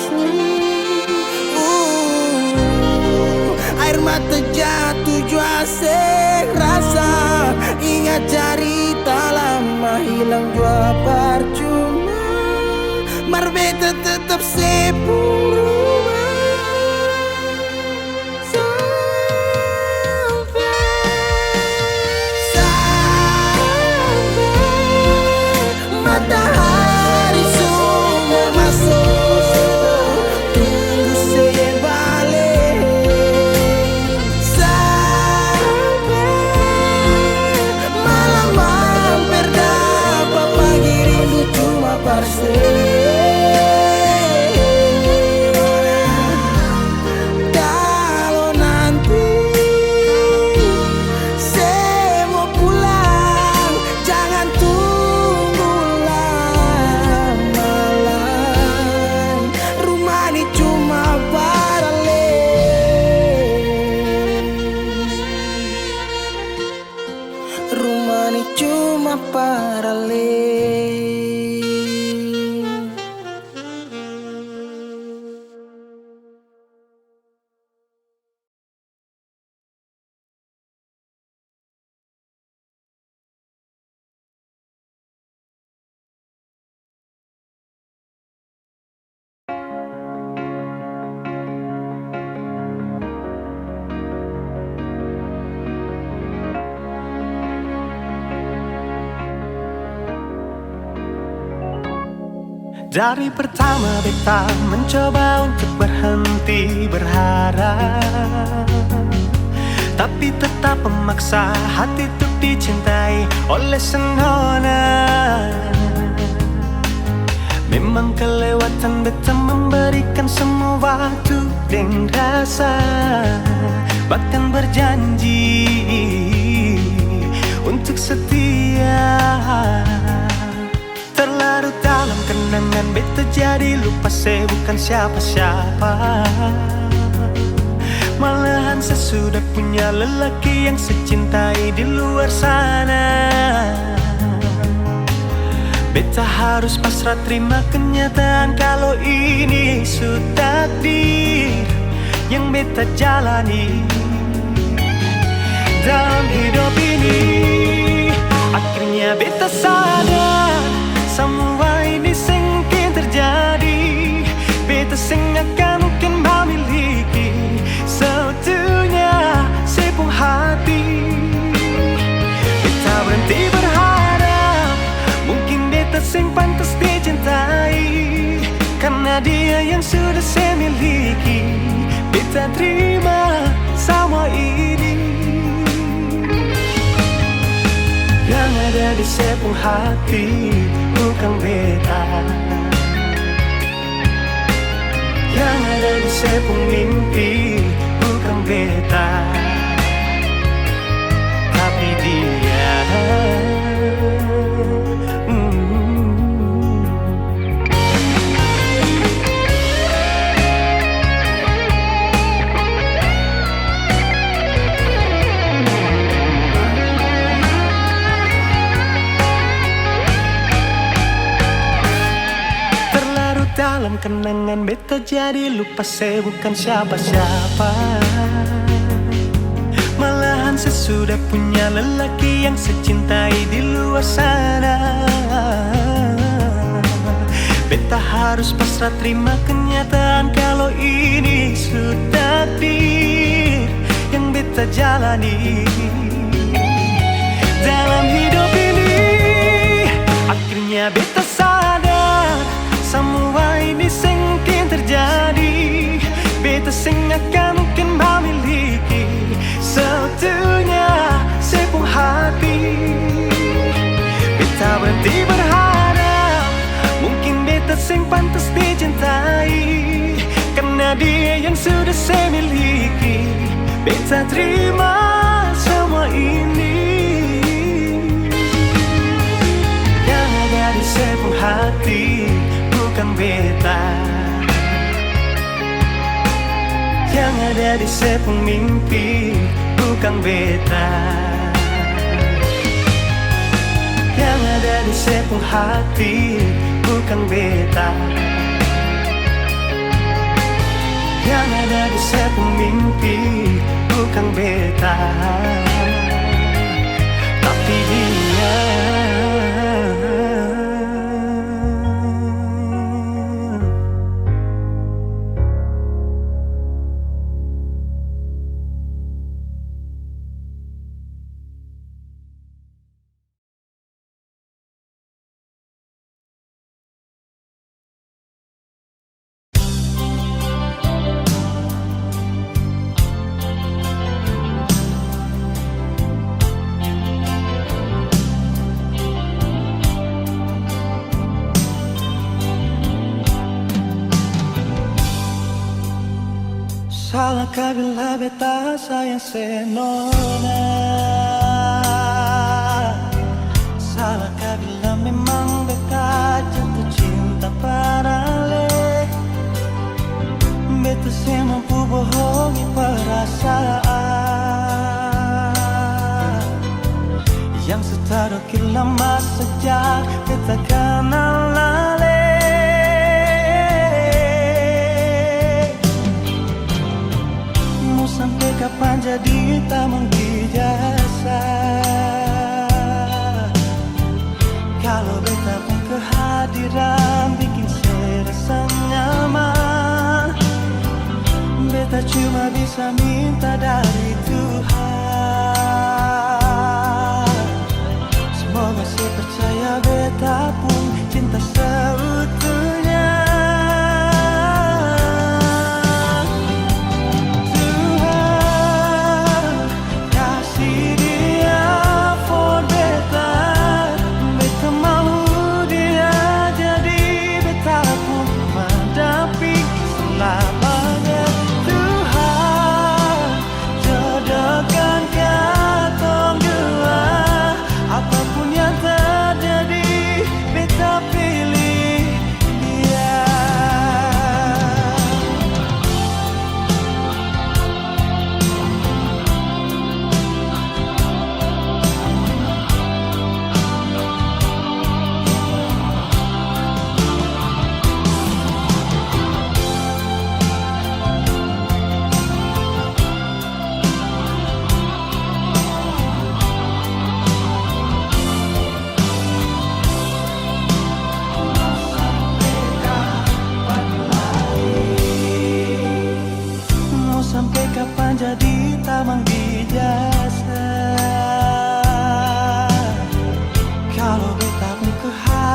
air mata jatuh jua sing rasa, ingat cerita lama hilang jua percuma. Mar beta tetap sepuluh. Matahari semua masuk, tunggu sebalik. Sampai malam hampir dapat pagi, rindu cuma parse. Kalau nanti saya mau pulang, jangan tunggu lama lagi. Rumah ini cuma paralel, rumah ini cuma paralel. Dari pertama beta mencoba untuk berhenti berharap, tapi tetap memaksa hati untuk dicintai oleh senona. Memang kelewatan beta memberikan semua waktu dan rasa, bahkan berjanji untuk setia. Terlarut dalam kenangan beta jadi lupa saya bukan siapa-siapa. Malahan saya sudah punya lelaki yang secintai di luar sana. Beta harus pasrah terima kenyataan kalau ini sudah takdir yang beta jalani dalam hidup ini. Akhirnya beta sadar semua ini sengkin terjadi. Beta akan mungkin memiliki seutuhnya sepenuh hati. Beta berhenti berharap mungkin beta sing pantas dicintai, karena dia yang sudah saya miliki. Beta terima semua ini yang ada di sepenuh hati, bukan beta. Yang ada di sepenuh mimpi, bukan beta, tapi dia. Dalam kenangan beta jadi lupa saya bukan siapa-siapa. Malahan saya sudah punya lelaki yang secintai di luar sana. Beta harus pasrah terima kenyataan kalau ini sudah takdir yang beta jalani dalam hidup ini. Akhirnya beta sadar semua ini sengkin terjadi. Beta akan mungkin memiliki seutuhnya sepenuh hati. Beta berhenti berharap mungkin beta sing pantas dicintai, karena dia yang sudah saya miliki. Beta terima semua ini yang ada di sepenuh hati, bukan beta. Yang ada di sepenuh mimpi, bukan beta. Yang ada di sepenuh hati, bukan beta. Yang ada di sepenuh mimpi, bukan beta, tapi dia. Salahkah bila beta sayang senona? Salahkah bila memang beta jatuh cinta pada le? Beta saya mampu bohongi perasaan yang setadukir lama sejak beta kenal le. Sampai kapan jadi tamu di jasa? Kalau beta pun kehadiran bikin saya rasa nyaman. Beta cuma bisa minta dari Tuhan, semoga saya percaya beta pun cinta seutuhnya.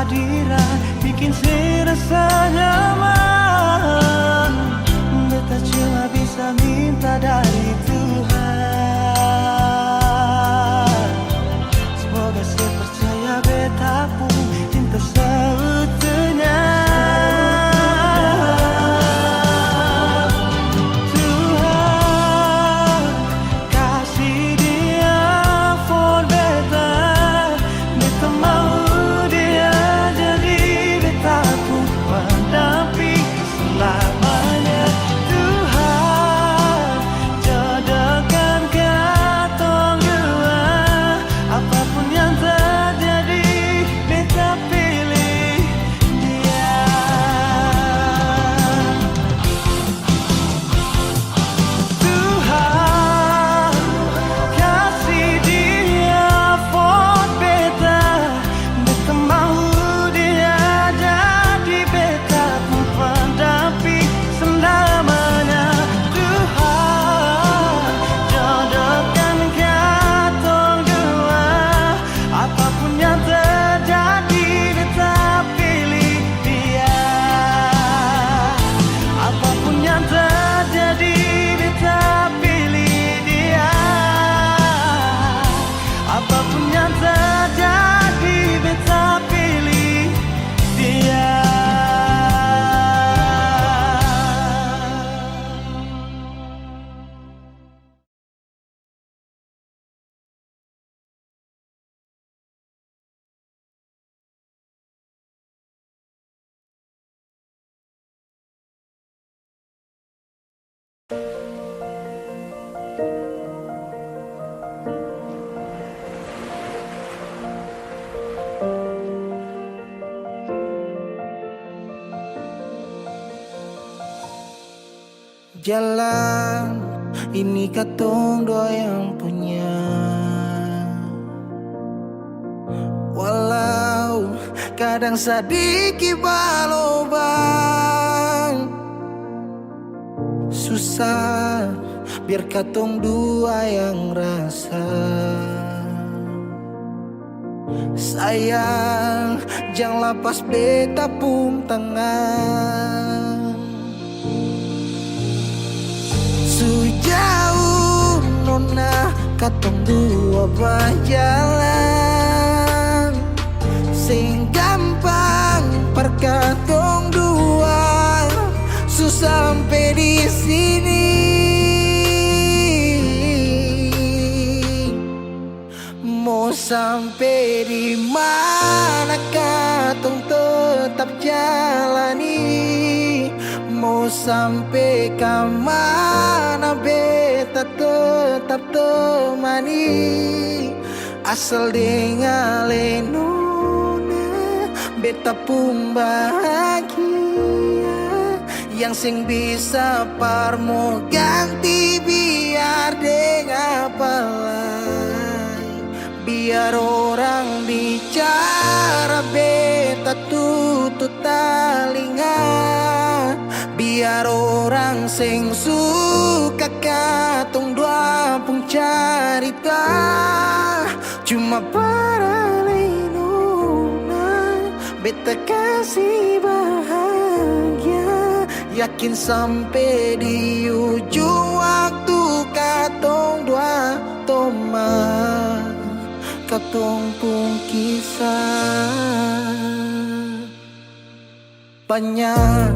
kehadiran bikin serasa nyaman. Beta cuma bisa minta dari Tuhan. Semoga saya percaya beta pun cinta seutuhnya. Tuhan kasih dia for beta. Beta mau dia jadi beta pun pendamping selamanya. Tuhan jodohkan katong dua. Apapun yang terjadi beta pilih dia. Tuhan kasih dia for beta. Beta mau dia jadi beta pun pendamping selamanya. Tuhan jodohkan katong dua. Apapun yang terjadi beta pilih dia. Apapun yang terjadi beta pilih dia. Apapun yang terjadi beta pilih dia. Jalan ini katong dua yang punya. Walau kadang sedikit balobang, susah biar katong dua yang rasa. Sayang jangan lepas beta pun tangan. Sejauh nona katong dua berjalan, sing gampang perkatong dua, susah sampai di sini. Mau sampai di mana katong tetap jalani. Mau sampai ke mana beta tetap temani. Asal dengan nona beta pun bahagia. Yang sing bisa parmo ganti biar dengan apa lain. Biar orang bicara beta tutup telinga. Biar orang sing suka katong dua pun carita. Cuma para nona beta kasih bahagia. Yakin sampai di ujung waktu katong dua toma. Katong pun kisah banyak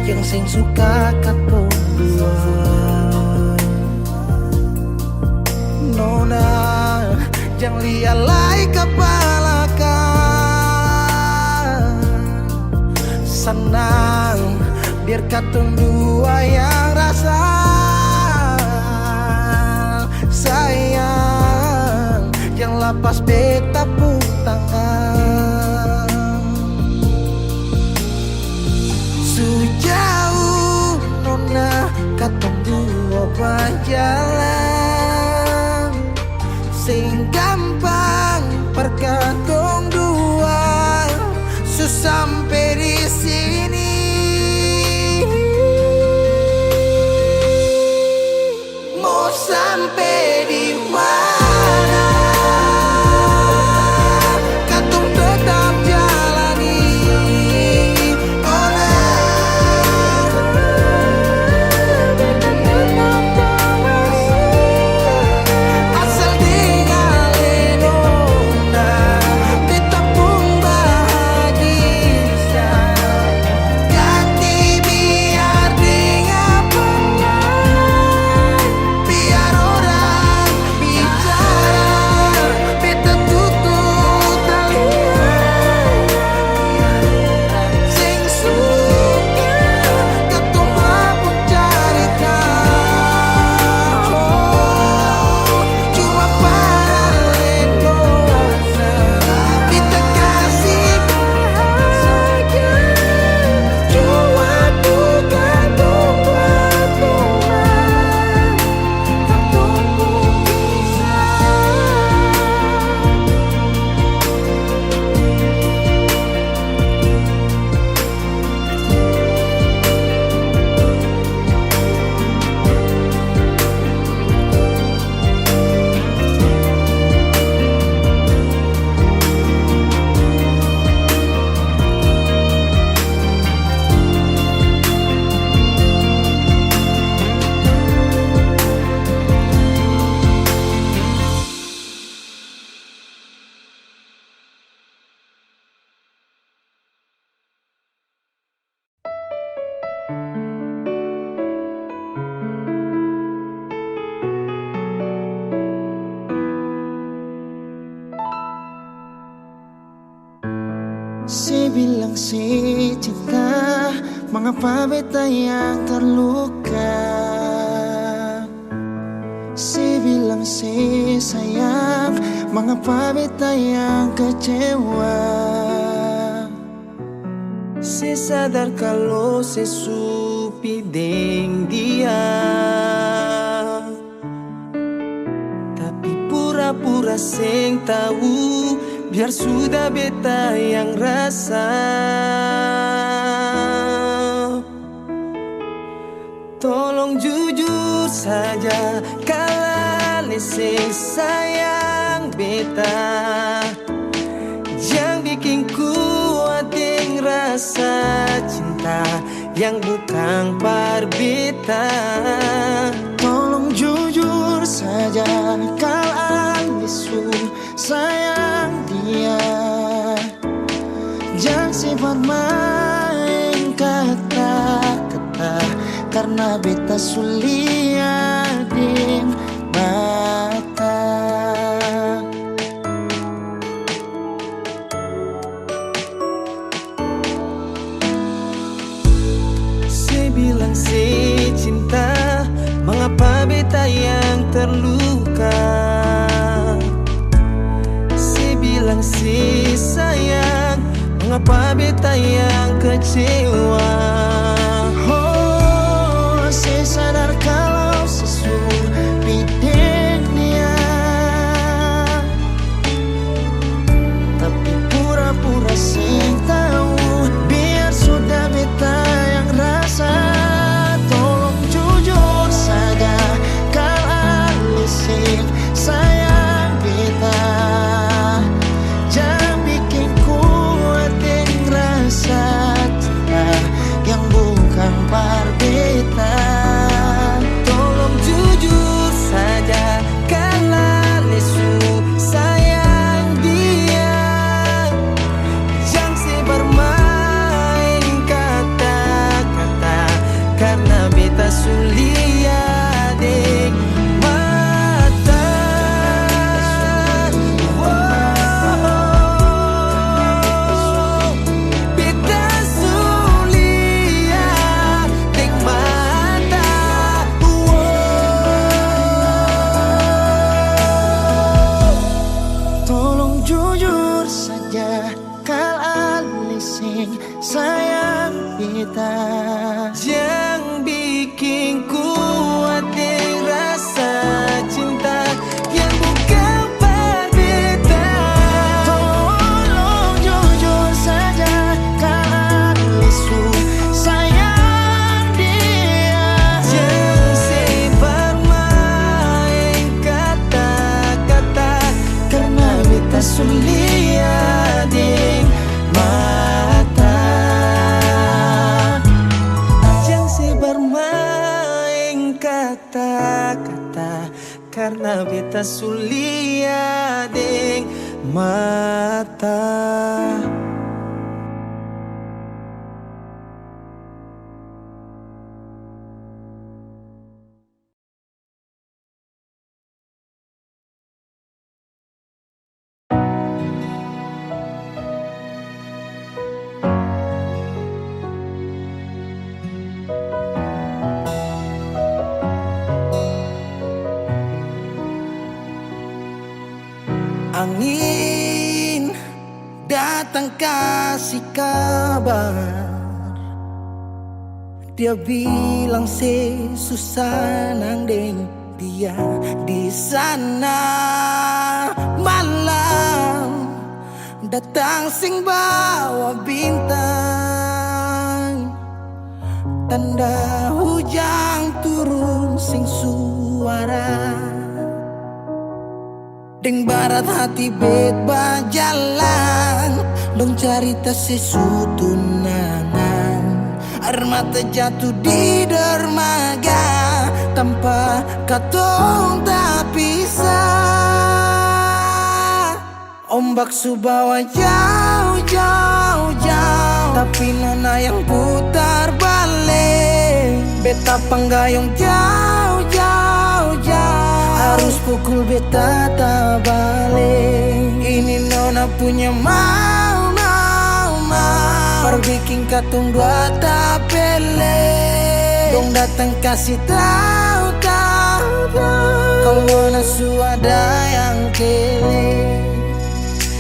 yang sing suka katong dua. Nona jangan lialai kepala kan. Senang biar katong dua yang rasa. Sayang jangan lepas beta pun tangan. Sejauh nona katong dua berjalan, sing gampang perkatong dua, susah sampai di sini. Mau sampai di mana katong tetap jalan. Si bilang si cinta, mengapa beta yang terluka? Si bilang si sayang, mengapa beta yang kecewa? Si sadar kalau sesupi deng dia, tapi pura-pura seng tahu, biar sudah beta yang rasa. Tolong jujur saja kalau seng sayang beta, jangan bikin kuat yang rasa cinta yang bukan par beta. Tolong jujur saja kalau lesu sayang dia, jangan si bermain kata-kata, karena beta sulia ding mata. Si bilang si cinta, mengapa beta yang terluka? Si bilang si sayang, mengapa beta yang kecewa? Oh, si sadar kalau sesupi deng dia, tapi pura-pura sing tahu, biar sudah beta yang rasa. Tolong jujur saja kalau sing sayang beta, jangan bikin kuat yang rasa cinta yang bukan par beta. Tolong jujur saja kalau lesu sayang dia, jangan si bermain kata-kata, karena beta sulia deng mata. Beta sulia deng mata. Tolong jujur saja kalau sing sayang beta, jangan bikin kuat yang rasa cinta yang bukan par beta. Tolong jujur saja kalau lesu sayang dia, jangan si bermain kata-kata, karena beta sulia deng mata. Jangan si bermain kata-kata, karena beta sulia deng mata. Angin datang kasih kabar, dia bilang susah nang deng dia di sana. Malam datang sing bawa bintang, tanda hujan turun sing suara. Deng barat hati bet bajalan, dong cerita sesutunangan. Air mata jatuh di dermaga, tanpa katong tak pisah. Ombak subawa jauh, jauh, jauh, tapi nona yang putar balik. Beta panggayong jauh, jauh, jauh, harus pukul beta tak balik. Ini nona punya mau, mau, Perbikin katong dua tapele, dong datang kasih tahu kalau na suada yang kele.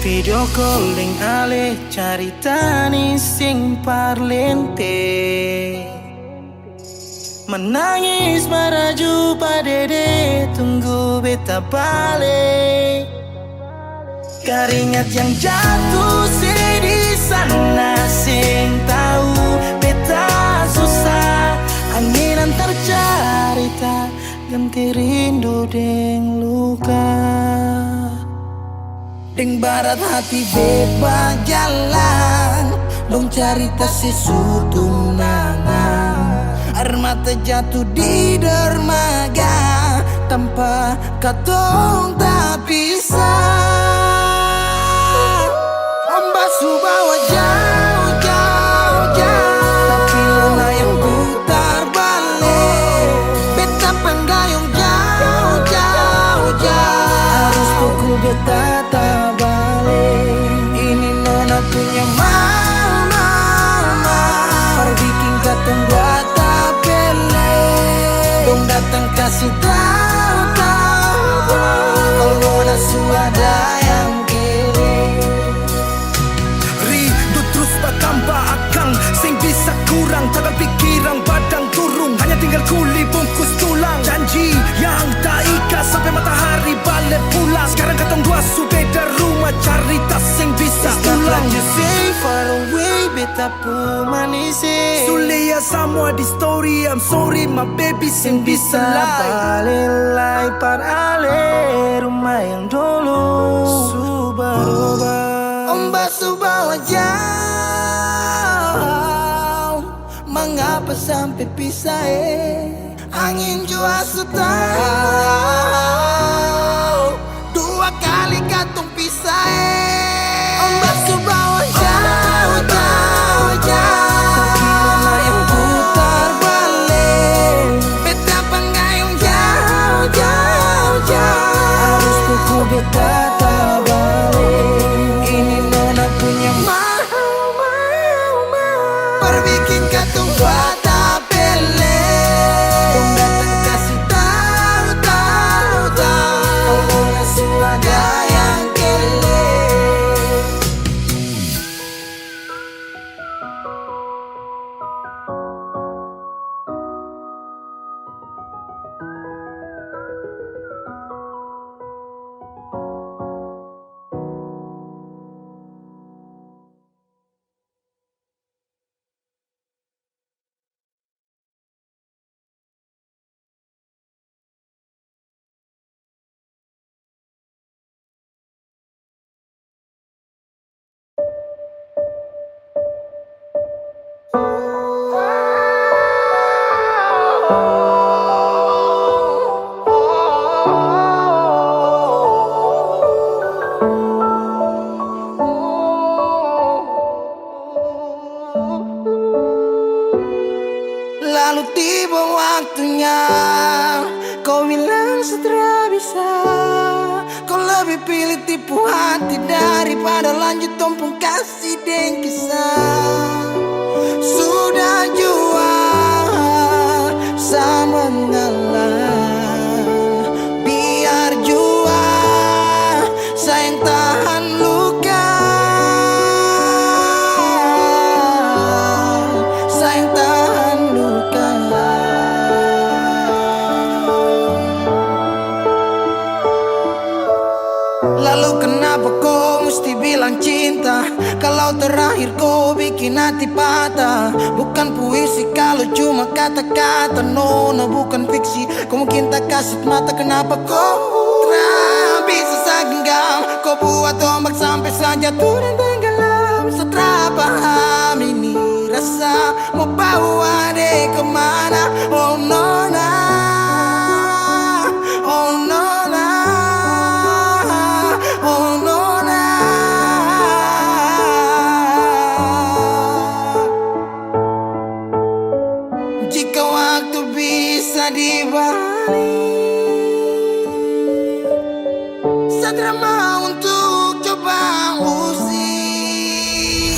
Video calling ale carita ni sing parlente, menangis maraju padede tunggu beta balik. Keringat yang jatuh di sana sing tahu beta susah. Angin antar carita ganti rindu deng luka. Deng barat hati bebas jalan, dong carita sesutunangan. Air mata jatuh di dermaga, tanpa katong tak bisa. Ombak bawa jauh, tapi luna yang putar balik. Beta penggayung jauh. Harus pukul beta tak balik. Ini nona punya mama, perbikin katong dua tapele, dong datang kasih tahu kalau nona suada yang kere. Rindu terus bertambah akang, sing bisa kurang, takkan pikiran badang turung. Hanya tinggal kuli bungkus tulang, janji yang tak ikhlas sampai matahari balik pulang. Sekarang katong dua su beda rumah, cari tas sing bisa ulang. You say far away, beta pun manis. Sulia semua di story, I'm sorry my baby sing bisa Balelai parale rumah yang dulu Subaroba. Ombak subawa jauh, mengapa sampai pisah angin jua tahu dua kali katong pisah Ombak subawa jauh, tapi lama yang putar balik. Beta penggayung jauh. Harus pukul beta tak balik. Ini nona punya mau. Perbikin katong dua tapele, dong datang kasih tahu kalau nona suada yang kele. Lalu tiba waktunya, kau bilang setelah bisa. Kau lebih pilih tipu hati daripada lanjut tompong kasih dan kisah. Sudah jua sama ngalah, biar jua sayang tahan luka. Sayang tahan luka. Lalu kenapa kau mesti bilang cinta, kalau terakhir kau bikin hati patah? Bukan puisi kalau cuma kata-kata, nona bukan fiksi. Kau mungkin tak kasih mata, kenapa kau bisa segenggam? Kau buat ombak sampai saja turun tenggelam. Setelah paham ini rasa, mau bawa deh kemana? Oh nona, oh nona, oh nona. Jika waktu bisa dibalik, Sadra mau untuk coba usi.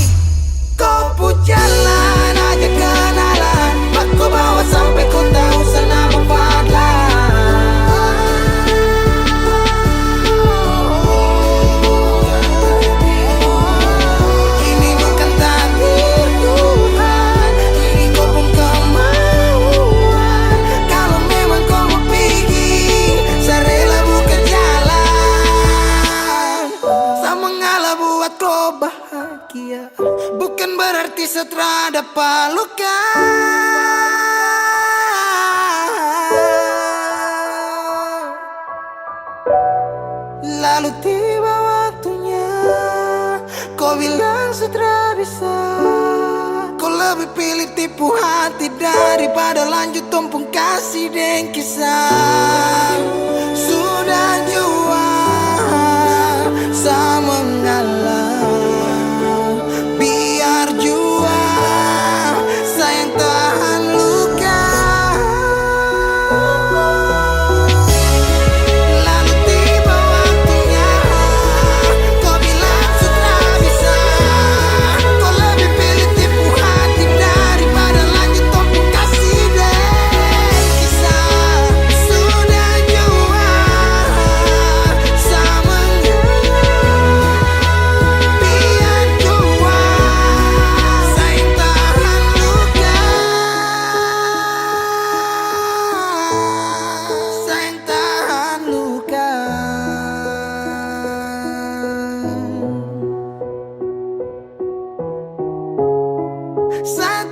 kau bahagia, bukan berarti setelah dapat luka. Lalu tiba waktunya, kau bilang setelah bisa. Kau lebih pilih tipu hati daripada lanjut tumpung kasih dan kisah. Sudah jua sama mengalah, biar jua sayang tahan luka. Lalu tiba waktunya, kau bilang sudah bisa. Kau lebih pilih tipu hati daripada lanjut tumpung kasih dan kisah. Sudah jua sama biar jua sayang tahan luka. Sayang tahan luka.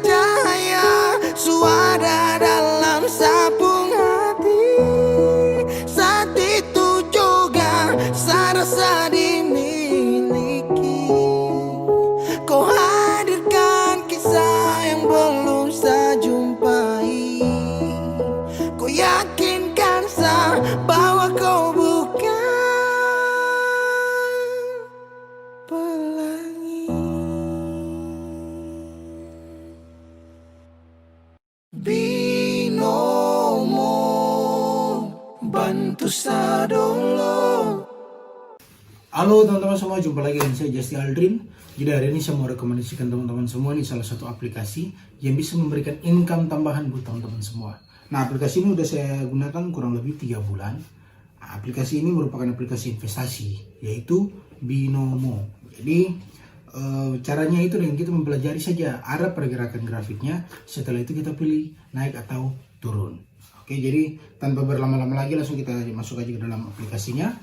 Cahaya suara dalam sabung hati. Saat itu juga serasa dimiliki. Kau hadirkan kisah yang belum saya jumpai. Kau yakinkan saya bahwa kau bukan pelangi. Binomo bantu sadolo. Halo teman-teman semua, jumpa lagi dengan saya Justy Aldrin. Jadi hari ini saya mau rekomendasikan teman-teman semua ini salah satu aplikasi yang bisa memberikan income tambahan buat teman-teman semua. Nah, aplikasi ini udah saya gunakan kurang lebih 3 bulan. Nah, aplikasi ini merupakan aplikasi investasi, yaitu Binomo. Jadi caranya itu dengan kita mempelajari saja arah pergerakan grafiknya. Setelah itu kita pilih naik atau turun. Oke, jadi tanpa berlama-lama lagi langsung kita masuk aja ke dalam aplikasinya.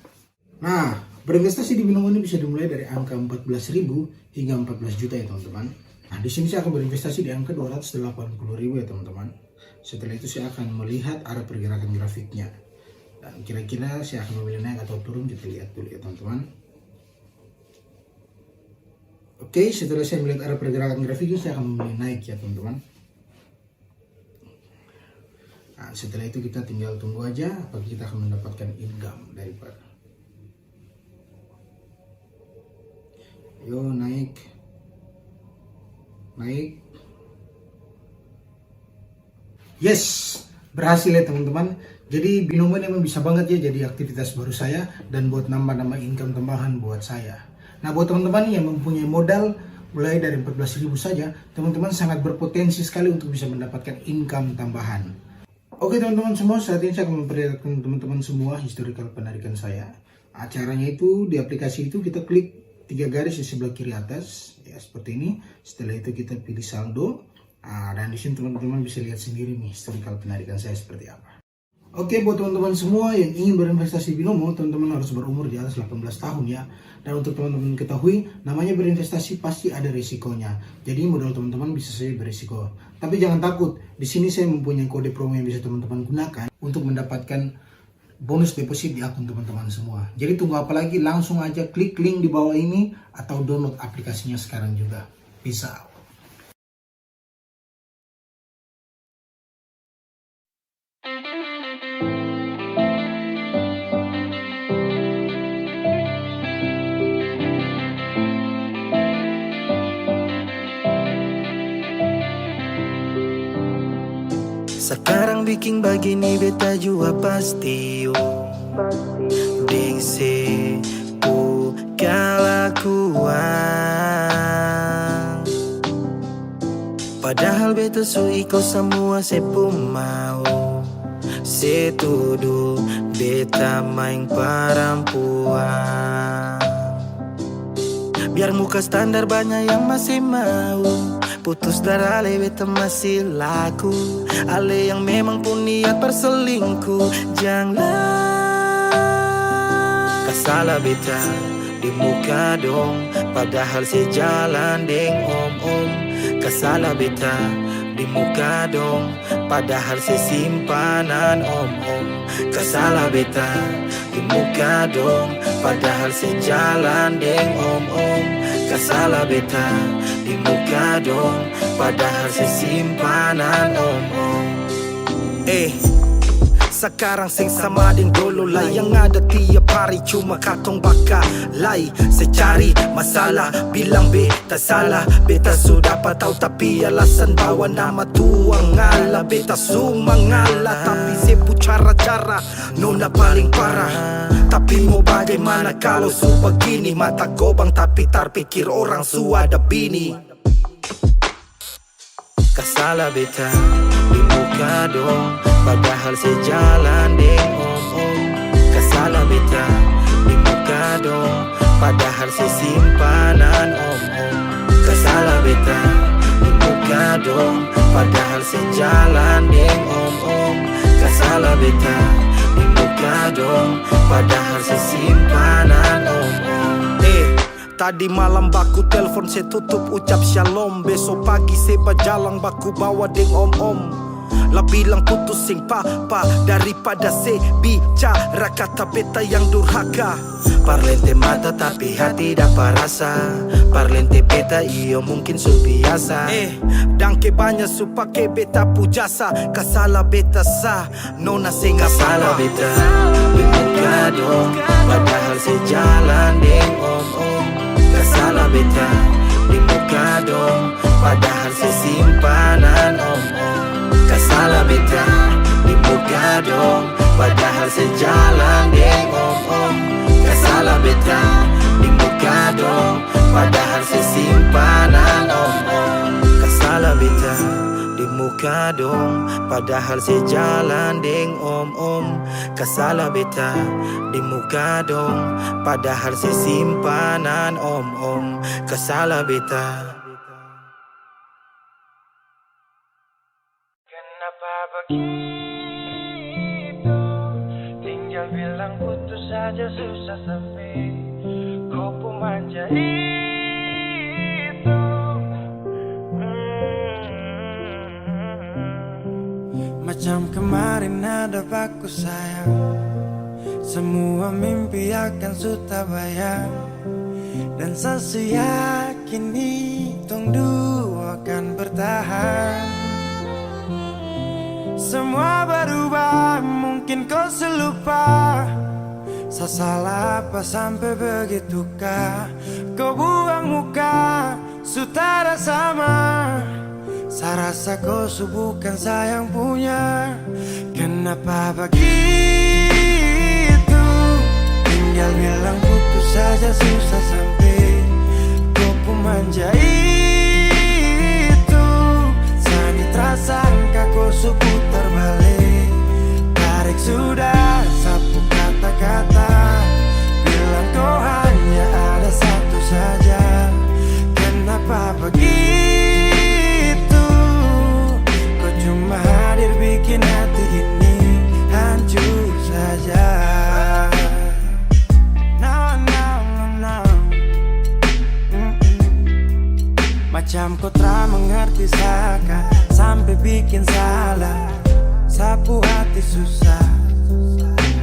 Nah, berinvestasi di Binomo ini bisa dimulai dari angka 14.000 hingga 14 juta ya teman-teman. Nah, di sini saya akan berinvestasi di angka 280.000 ya teman-teman. Setelah itu saya akan melihat arah pergerakan grafiknya. Dan kira-kira saya akan memilih naik atau turun, kita lihat dulu ya teman-teman. Oke, setelah saya melihat arah pergerakan grafiknya, saya akan memilih naik ya teman-teman. Nah, setelah itu kita tinggal tunggu aja apakah kita akan mendapatkan income daripada. Yo, naik. Yes, berhasil ya teman-teman. Jadi Binomo ini memang bisa banget ya jadi aktivitas baru saya dan buat nambah-nambah income tambahan buat saya. Nah, buat teman-teman yang mempunyai modal mulai dari 14.000 saja, teman-teman sangat berpotensi sekali untuk bisa mendapatkan income tambahan. Oke teman-teman semua, saat ini saya akan memperlihatkan teman-teman semua historical penarikan saya. Acaranya itu di aplikasi itu kita klik 3 garis di sebelah kiri atas, ya seperti ini. Setelah itu kita pilih saldo. Dan di sini teman-teman bisa lihat sendiri nih historical penarikan saya seperti apa. Oke, buat teman-teman semua yang ingin berinvestasi di Binomo, teman-teman harus berumur di atas 18 tahun ya. Dan untuk teman-teman ketahui, namanya berinvestasi pasti ada risikonya. Jadi modal teman-teman bisa saja berisiko. Tapi jangan takut, di sini saya mempunyai kode promo yang bisa teman-teman gunakan untuk mendapatkan bonus deposit di akun teman-teman semua. Jadi tunggu apa lagi, langsung aja klik link di bawah ini atau download aplikasinya sekarang juga. Bisa. Sekarang bikin begini beta jua pasti Dingse ku kalakuan. Padahal beta su iko semua sepu mau. Setudu beta main perempuan. Biar muka standar banyak yang masih mau. Putus darah ale beta masih laku. Ale yang memang pun niat berselingkuh. Janganlah kasalah beta di muka dong, padahal sejalan deng om. Kasalah beta di muka dong, padahal sesimpanan om. Kasalah beta di muka dong, padahal sejalan deng om. Kasalah beta di muka dong, padahal sesimpanan om. Sekarang sing sama deng dulu lah, yang ada tiap hari cuma katong bakalai. Secari masalah, bilang beta salah. Beta sudah patau tapi alasan bawa nama tuang ngalah. Beta sumangala tapi sepu cara-cara nona paling parah. Tapi mau bagaimana kalau su begini, mata gobang tapi terpikir orang su ada bini. Kasalah beta di muka dong, padahal sejalan deng om. Kasalah beta di muka dong, padahal sesimpanan om. Kasalah beta di muka dong, padahal sejalan deng om. Kasalah beta di muka dong, padahal sesimpanan om. Tadi malam baku telpon saya tutup ucap shalom. Besok pagi saya berjalan baku bawa deng om. Lah bilang putus sing papa daripada saya bicara kata beta yang durhaka. Parlente mata tapi hati dapat rasa. Parlente beta iyo mungkin su biasa. Dangke banyak su pake beta pujasa. Kasalah beta sa nona sing Kasalah beta di muka dong, padahal sejalan deng om. Kasalah beta di muka dong, padahal sesimpanan om. Kasalah beta di muka dong, padahal sejalan deng om. Kasalah beta di muka dong, padahal sesimpanan om. Kasalah beta di muka dong, padahal sejalan deng om. Kasalah beta di muka dong, padahal sesimpanan om. Kasalah beta. Kenapa begitu? Tinggal bilang putus saja susah sampai kau pun manja itu. Macam kemarin ada baku sayang, semua mimpi akan sudah bayang. Dan saya yakin tong dua akan bertahan. Semua berubah, mungkin kau selupa. Saya salah apa sampai begitukah? Kau buang muka, sutara sama. Saya rasa kau bukan saya yang punya. Kenapa begitu? Tinggal bilang putus saja susah sampai kau pun manja itu. Sani terasangka kau putar balik. Tarik sudah sapu kata-kata, bilang kau hanya ada satu saja. Kenapa begitu? Kau cuma hadir bikin hati ini hancur saja. Macam kau tak mengerti saka, sampai bikin salah, sapu hati susah.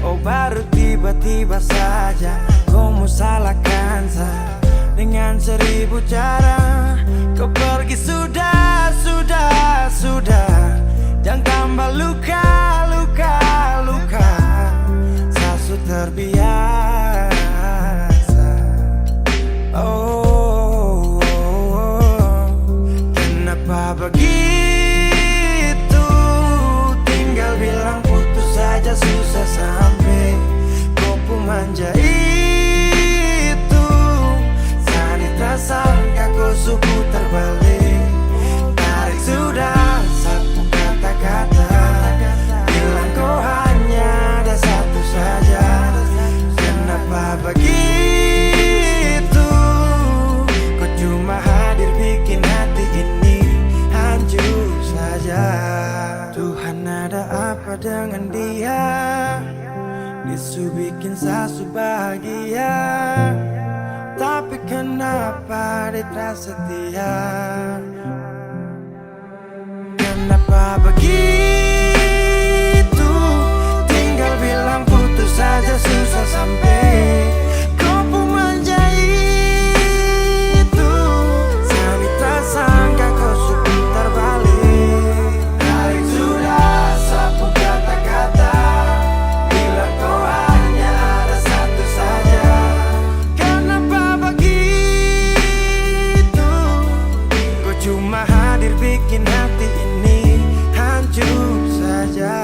Oh baru tiba-tiba saja kau mau salahkan saya dengan 1000 cara. Kau pergi sudah. Jangan tambah luka. Saya sudah terbiasa. Oh, kenapa begitu? Tinggal bilang putus saja susah sampai kau pun manja itu. Sani terasangka kau putar balik. Tarik sudah sapu kata-kata, bilang kau hanya ada satu saja. Kenapa begitu? Kau cuma hadir bikin hati ini hancur saja. Tuhan ada apa dengan dia? Disu bikin sasu bahagia. kenapa dia setia? Kenapa begitu? Tinggal bilang putus saja, susah sampai kau pun manja itu. Kami tak sangka kau sebentar balik. Hari sudah sapu kata-kata, bila kau hanya ada satu saja. Kenapa begitu? Kau cuma hadir bikin hati ini hancur saja.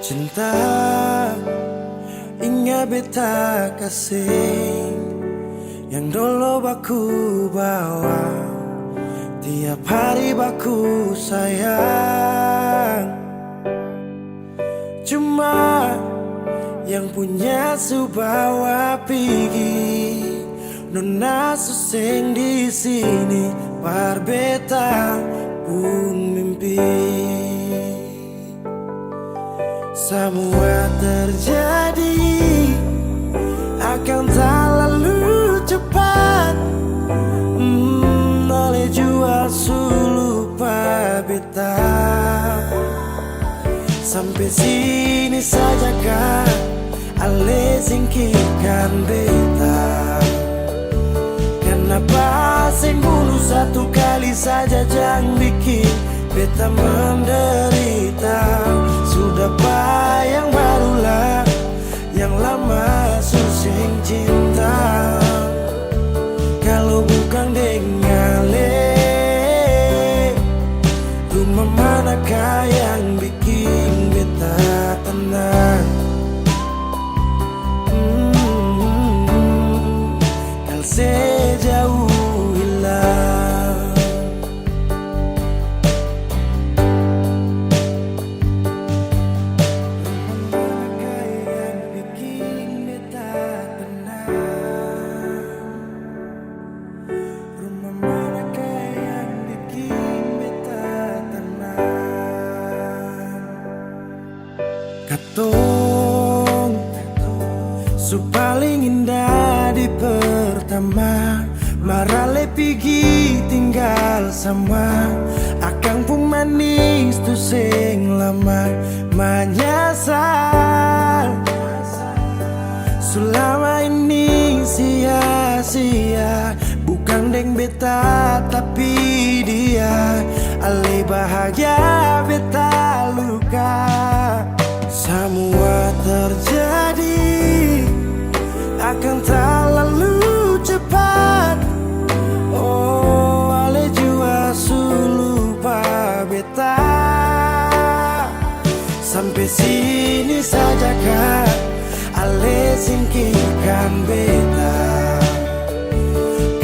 Cinta ingat beta kasih yang dulu baku bawa, tiap hari baku sayang. Cuma yang punya subawa pergi, nona suseng di sini, par beta pun mimpi. Semua terjadi akan tak lalu cepat. Oleh jual lupa beta. Sampai sini saja kah ale singkirkan beta? Kenapa sing bunuh satu kali saja, jangan bikin beta menderita. Sudah yang barulah, yang lama suseng cinta. Kalau bukan dengale, rumah manakah yang bikin beta tenang? Kal sejauh hilang. Katong su paling indah di pertama, marale pigi tinggal sama. Akang pun manis tu sing lama menyasar. Selama ini sia-sia, bukan deng beta tapi dia. Ale bahagia beta luka. Semua terjadi akan tak lalu cepat. Oh, ale jua lupa beta. Sampai sini saja kah ale singkirkan beta?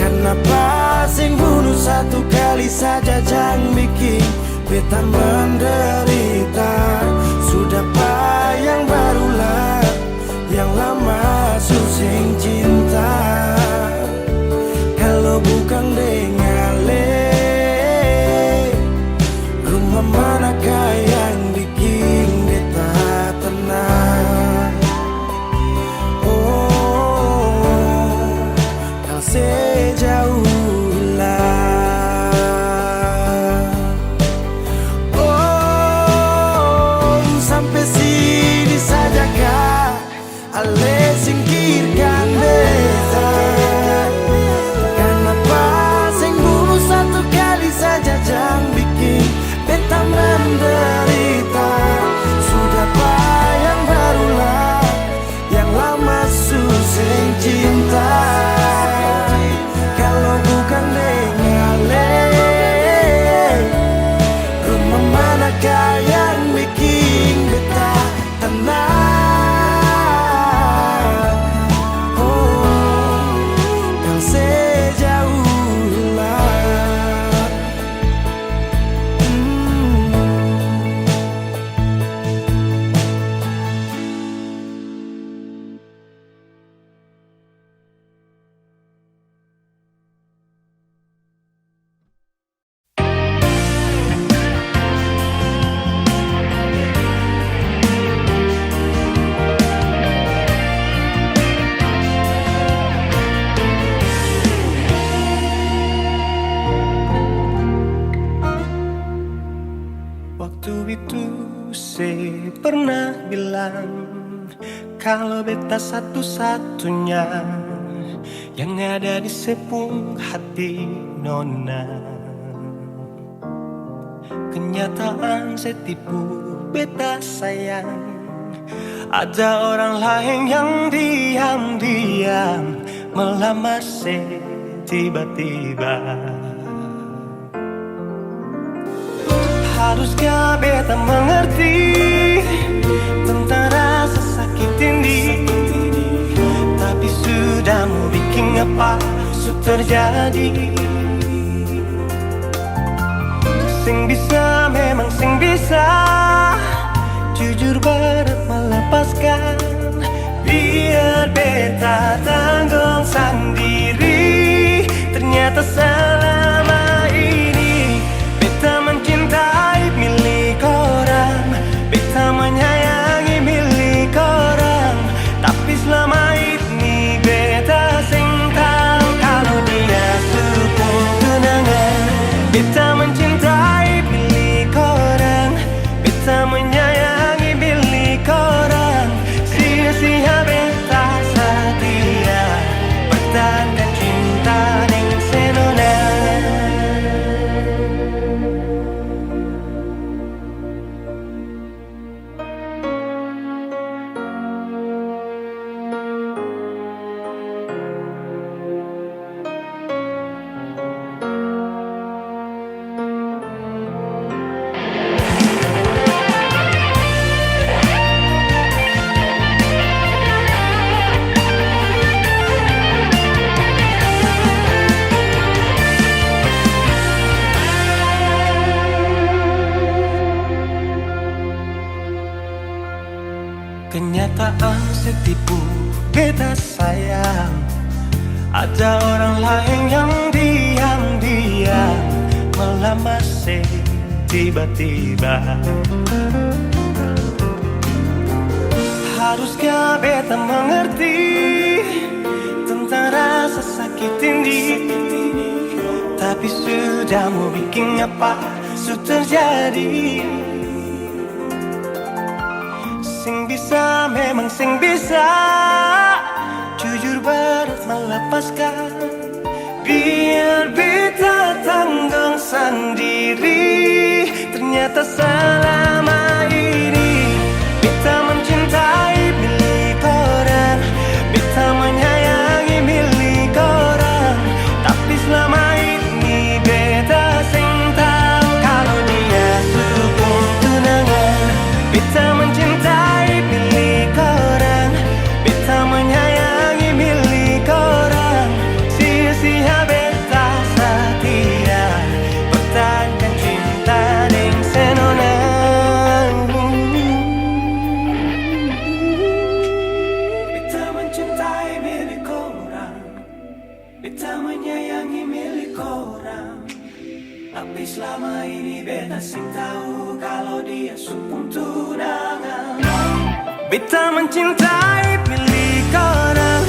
Kenapa sing bunuh satu kali saja, jangan bikin beta menderita. Sudah yang barulah, yang lama suseng cinta. Kalau bukan dengale, rumah manakah yang bikin beta tenang? Oh, kal sejauh hilang. Oh, sampai sini saja kah ale singkirkan beta? Kenapa sing bunuh satu kali saja, jangan bikin beta menderita. Sudah yang barulah, yang lama suseng cinta. Kalau bukan dengale, rumah manakah yang bikin beta tenang? kalau beta satu-satunya yang ada di sepung hati nona. Kenyataan setipu beta sayang, ada orang lain yang diam-diam melamar tiba-tiba. Haruskah beta mengerti tentang rasa sakit ini, tapi sudah mau bikin apa su terjadi. Sing bisa, memang sing bisa, jujur berat melepaskan. Biar beta tanggung sendiri. Ternyata selama ini beta mencintai milik orang, beta menyayangi milik orang, tapi selama ini beta sing tahu kalau dia sepung tunangan. Beta mencintai milik orang, beta menyayangi milik orang, sia-sia beta setia pertahankan cinta ning senona. Kenyataan setipu beta sayang, ada orang lain yang diam-diam melamar tiba-tiba. Haruskah beta mengerti tentang rasa sakit ini, tapi sudah mau bikin apa su terjadi. Sing bisa, memang sing bisa, jujur berat melepaskan. Biar beta tanggung sendiri. Ternyata selama ini beta mencintai milik orang, beta menyayangi milik orang, tapi selama ini beta sing tahu kalau dia sepung tunangan. Beta mencintai milik orang, beta menyayangi milik orang, sia-sia beta setia pertahankan cinta ning senona. Beta mencintai milik orang, beta menyayangi milik orang, tapi selama ini beta sing tahu kalau dia sepung tunangan. Beta mencintai milik orang,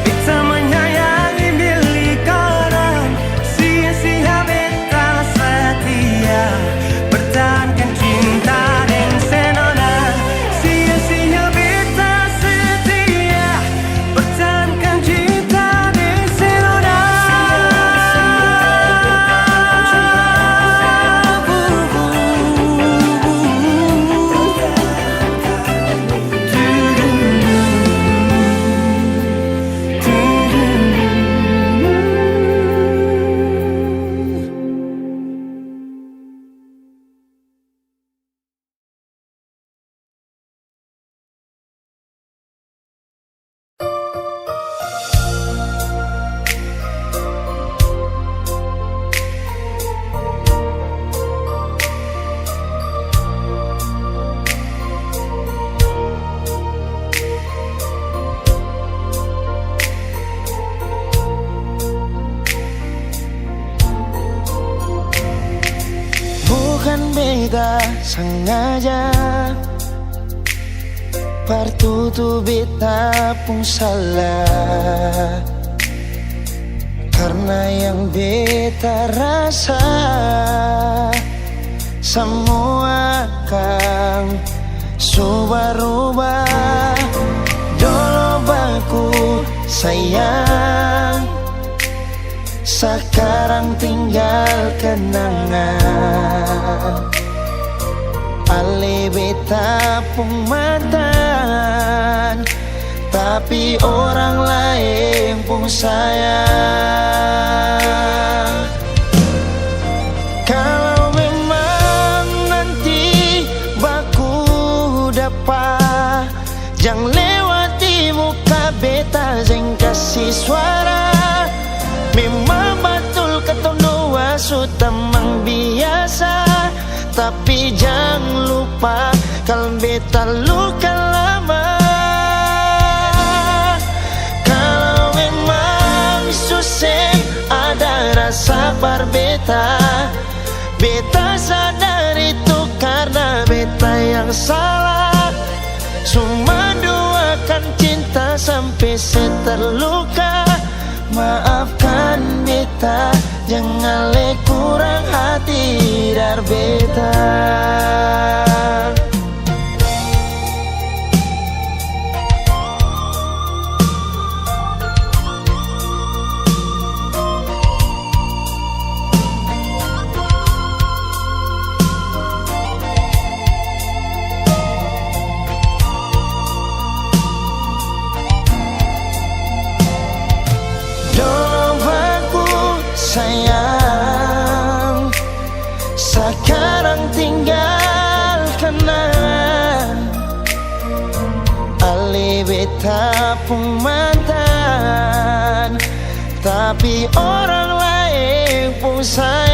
beta menyayangi milik orang, sia-sia beta setia pertahankan cinta dan senona. Sia-sia beta setia pertahankan cinta dan senona. Bukan beta sengaja, partutu beta pun salah, karena yang beta rasa semua akan subah-rubah. baku sayang, sekarang tinggal kenangan. Ale beta pun mantan, tapi orang lain pun sayang. Kalau memang nanti baku dapat, jangan lewati muka beta, jangan kasih suara. Memang betul ketong dua sudah memang biasa, tapi jangan lupa kalau beta luka lama. Kalau memang susah ada rasa berbeta, beta sadar itu karena beta yang salah. Cuma doakan cinta sampai terluka. Maafkan beta, jangan le kurang hati dar beta. Sayang, sekarang tinggal kenangan. Ale beta pun mantan, tapi orang lain pun sayang.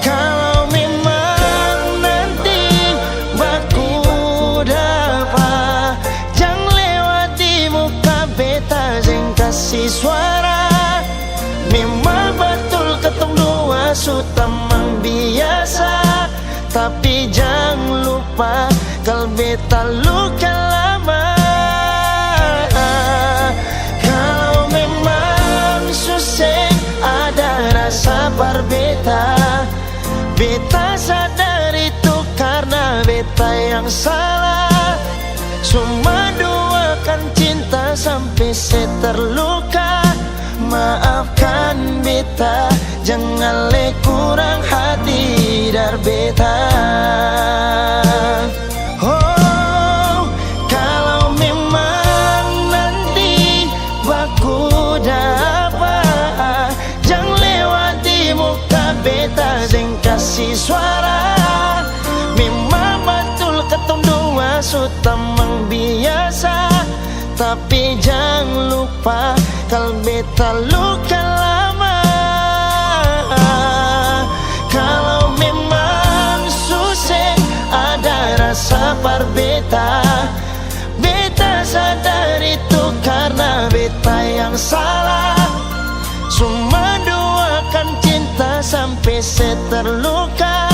Kalau memang nanti baku dapat, jangan lewati muka beta, jangan kasih suara. Memang betul ketong dua sudah memang biasa, tapi jangan lupa kalau beta luka lama. Kalau memang susah ada rasa berbeta, beta sadar itu karena beta yang salah. Cuma doakan cinta sampai terluka. Maafkan beta, jangan le kurang hati dar beta. Oh, kalau memang nanti baku dapat, jangan lewati muka beta, jangan kasih suara. Memang betul ketong dua sudah memang biasa, tapi jangan lupa kalau beta luka lama. Kalau memang susah ada rasa berbeta, beta sadar itu karena beta yang salah. Cuma doakan cinta sampai terluka.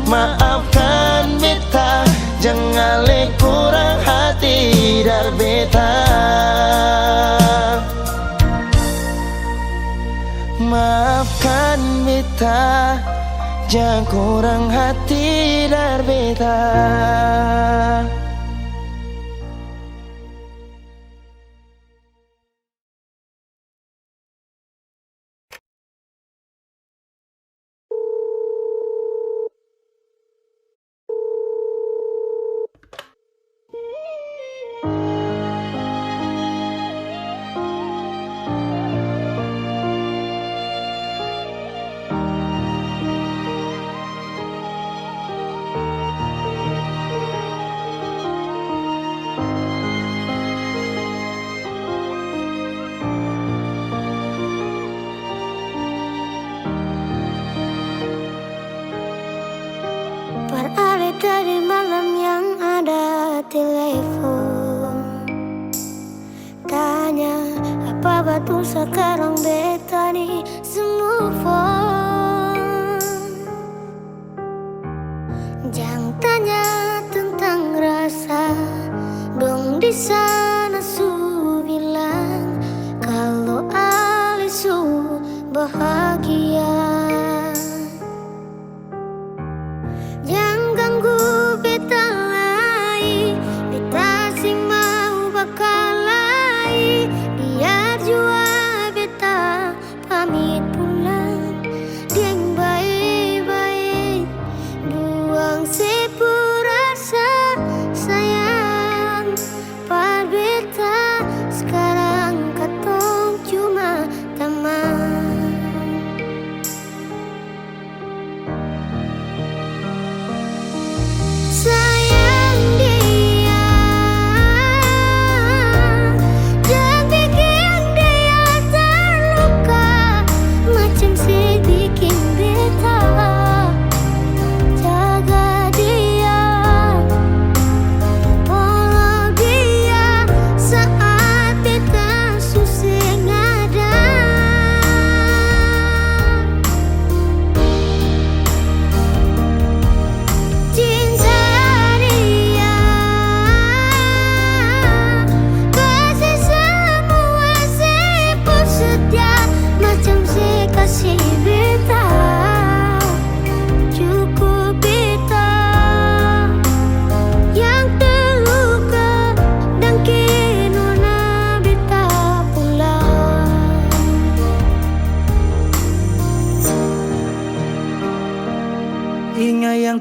Maafkan beta, jangan le kurang hati dar beta. Maafkan beta, jangan kurang hati dar beta. Beralih dari malam yang ada telepon, tanya apa betul sekarang beta ni semua phone. Jangan tanya tentang rasa, dong di sana su bilang kalau Ali su bahagia. Jangan ganggu beta lagi,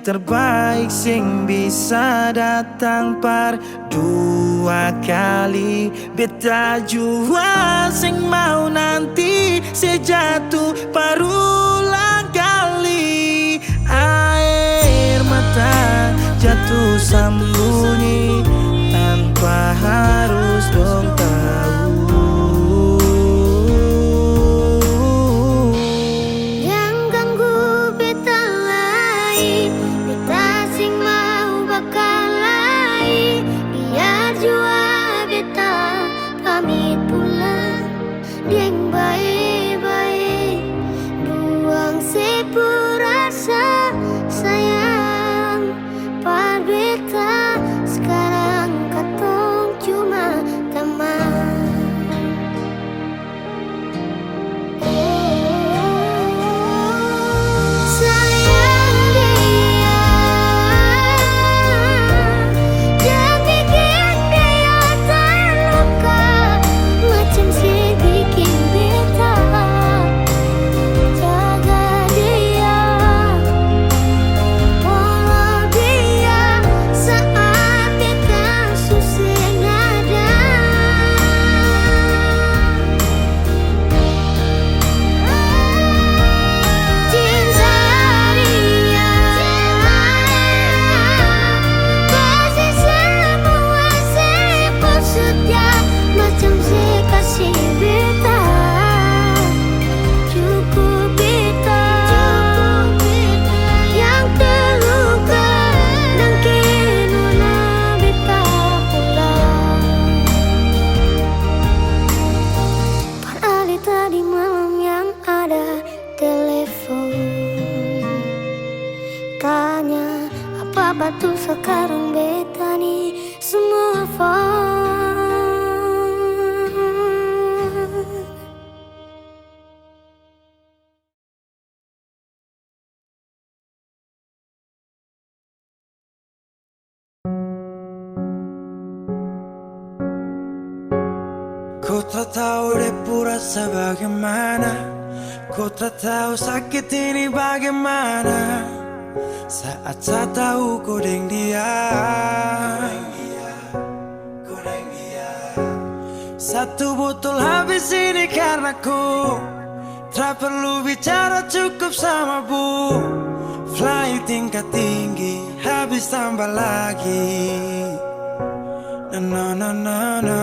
terbaik sing bisa datang par dua kali. Beta jua sing mau nanti sejatuh parulang kali. Air mata jatuh sembunyi tanpa harus dong tahu. Yang ganggu beta lai, beta sing mau bakal lai. Biar jua beta pamit pulang, dieng baik-baik. Buang sepurasa sayang par beta. Sekarang katong cuma teman. Sayang dia, jangan bikin dia terluka macam si bikin beta. Jaga dia, follow dia saat beta susah nada. Cinta dia, pasti semua sepul setia macam si kasih beta. Cukup beta yang terluka dan kenuna beta pulang. Par ali tadi malam yang ada telepon tanya apa betul sekarang beta nih semua phone. Ku tak tahu depu rasa bagaimana, ku tak tahu sakit ini bagaimana. Saat saya tahu ku deng dia, satu botol habis ini karena ku tak perlu bicara cukup sama bu. Fly tingkat tinggi habis tambah lagi. Na na na na.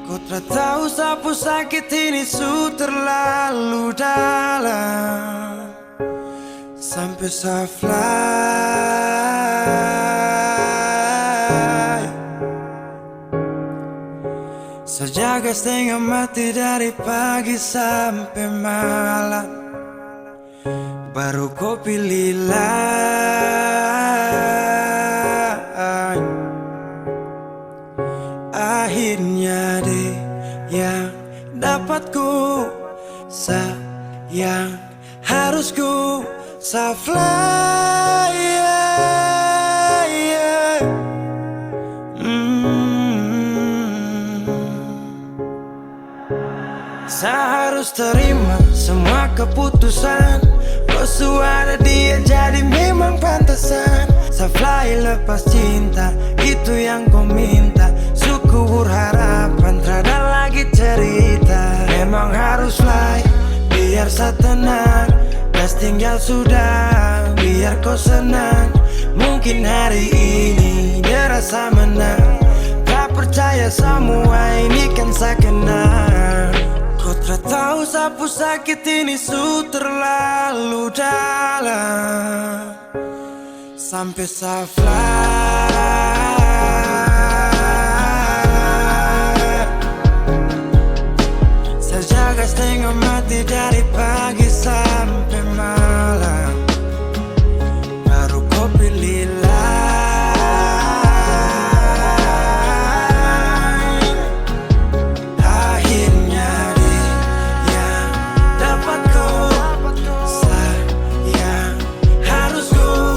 Ku tak tahu sapu sakit ini su terlalu dalam sampai saya fly. Sejaga setengah mati dari pagi sampai malam, baru kau pilih lain. Akhirnya deh yang dapat ku sayang, harus ku fly, yeah, yeah. Saya harus terima semua keputusan. Kau ada dia jadi memang pantasan. Saya fly lepas cinta, itu yang kau minta. Syukur harapan, terada lagi cerita. Memang harus fly, biar saya tenang. Das tinggal sudah, biar kau senang. Mungkin hari ini dia rasa menang. Tak percaya semua ini kan saya kenal. Kau tak tahu sapu sakit ini su terlalu dalam sampai saya fly. Saya jaga setengah mati dari pagi sampai malam, baru kau pilih lain. Akhirnya dia yang dapat kau sayang, harus kau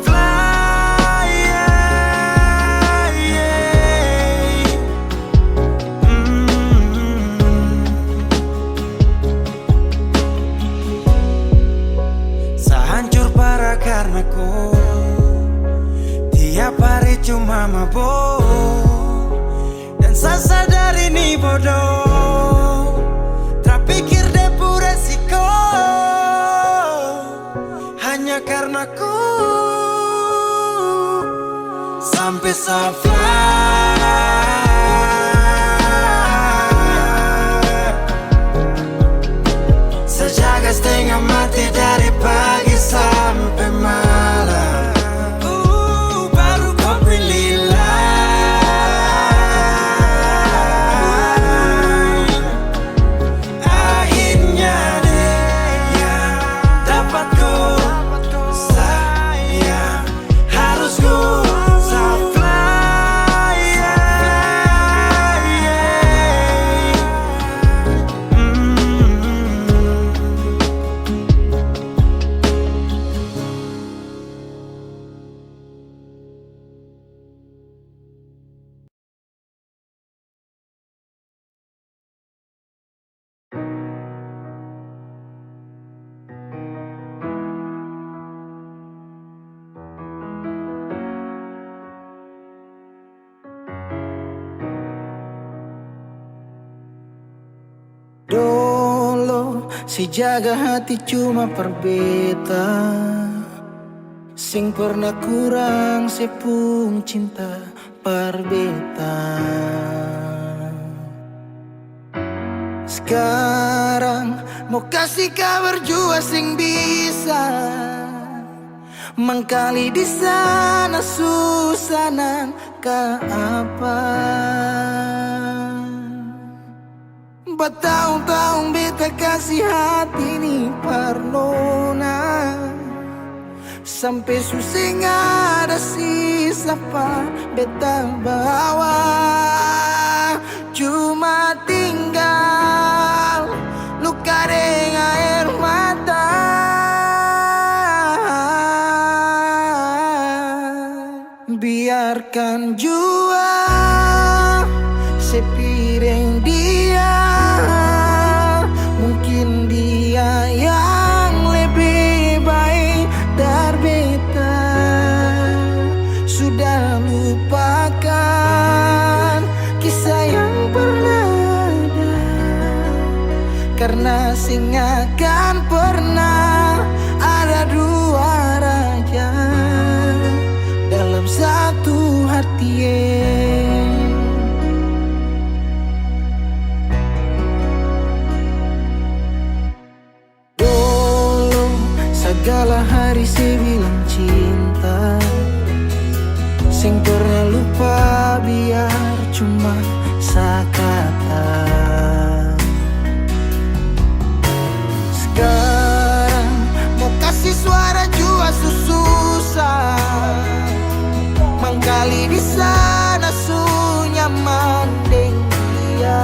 fly, yeah, yeah. Tiap hari cuma mabuk dan saya sadar ini bodoh. Tak pikir depu resiko hanya karena ku sampai safar. Sejaga setengah mati dari pagi sampai malam. Baru kau berilah. Akhirnya dia dapat ku sayang. Harus ku supply. Dolo si jaga hati cuma perbeta, sing pernah kurang sepung cinta perbeta. Sekarang mau kasih kabar jua sing bisa mengkali di sana susah nang ka apa. Bertahun-tahun beta kasih hati ni parnona, sampai susah ada sisa pa beta bawa. Cuma tinggal luka dengan air mata. Biarkan jua sepiring dia, mungkin dia yang lebih baik dari beta. Sudah lupakan kisah yang pernah ada, karena sing akan pernah ada dua raja dalam satu hati. Dulu segala hari saya bilang cinta, sing pernah lupa biar cuma sekata. Sekarang mau kasih suara jua susah, mangkali di sana su nyaman deng dia.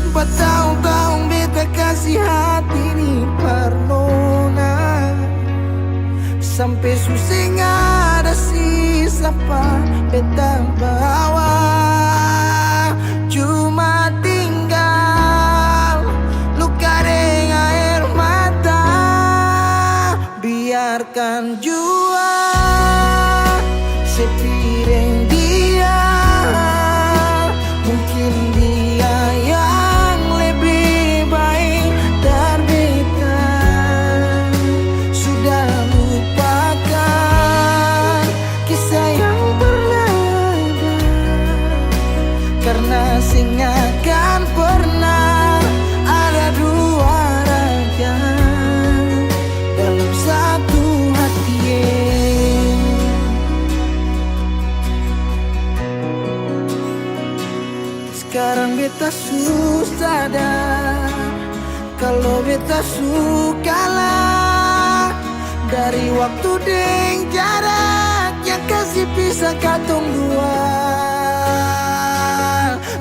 Bertahun-tahun beta kasih hati ni parnona, sampai susah ada sisa pa beta bawa. Cuma tinggal luka dengan air mata. Biarkan jua sepiring dia, mungkin dia yang lebih baik dari beta. Sudah lupakan kisah yang pernah ada, karena sing akan pernah ada dua raja dalam satu hati. Sekarang beta susah sadar kalau beta sukalah dari waktu deng jarak yang kasih pisah katong dua.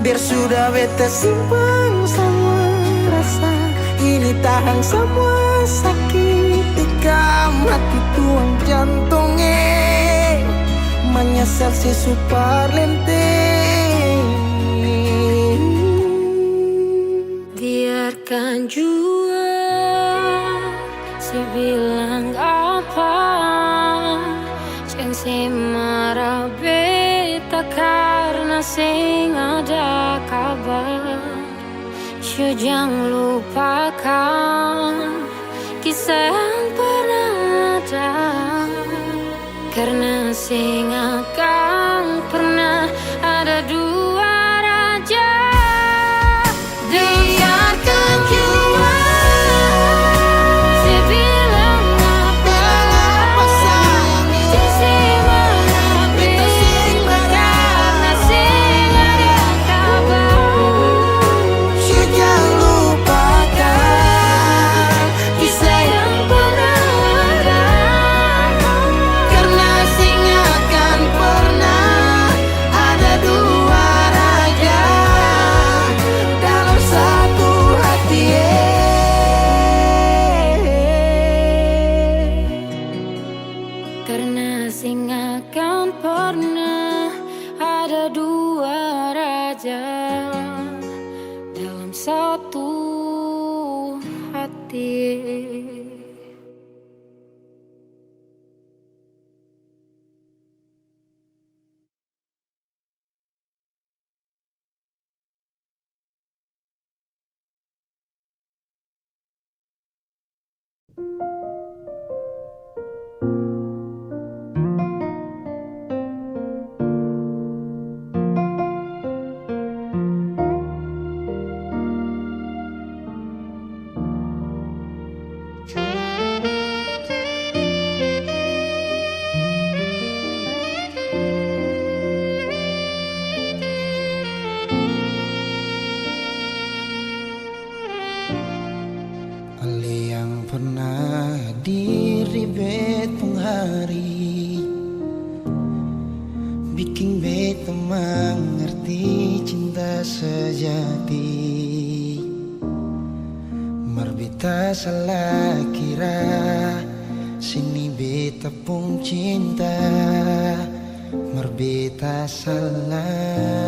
Biar sudah beta simpan semua rasa ini, tahan semua sakit tikam hati tuang jantungnya, menyesal si super lenteng. Biarkan jua si bilang apa, sing ada kabar. Syuk jangan lupakan kisah yang pernah ada, karena sing akan pernah ada dua raja. Biarkan jiwa sebilang apa sayangnya, sing menabi karena sing ada kabar. Syuk jangan lupakan Kisah yang pernah ada, karena sing akan pernah ada dua raja dalam satu hati. karena sing akan pernah ada dua raja dalam satu hati. Ale yang pernah hadir di betong hari, bikin beta mengerti cinta sejati. Marbeta salah kira, sini beta pun cinta. Marbeta salah.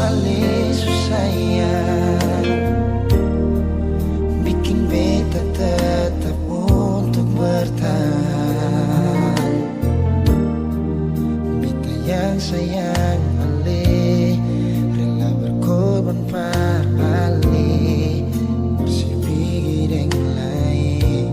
Ale susayang, bikin beta tetap untuk bertahan. Beta yang sayang Ale, rela berkorban par Ale, bersih pergi dengan lain.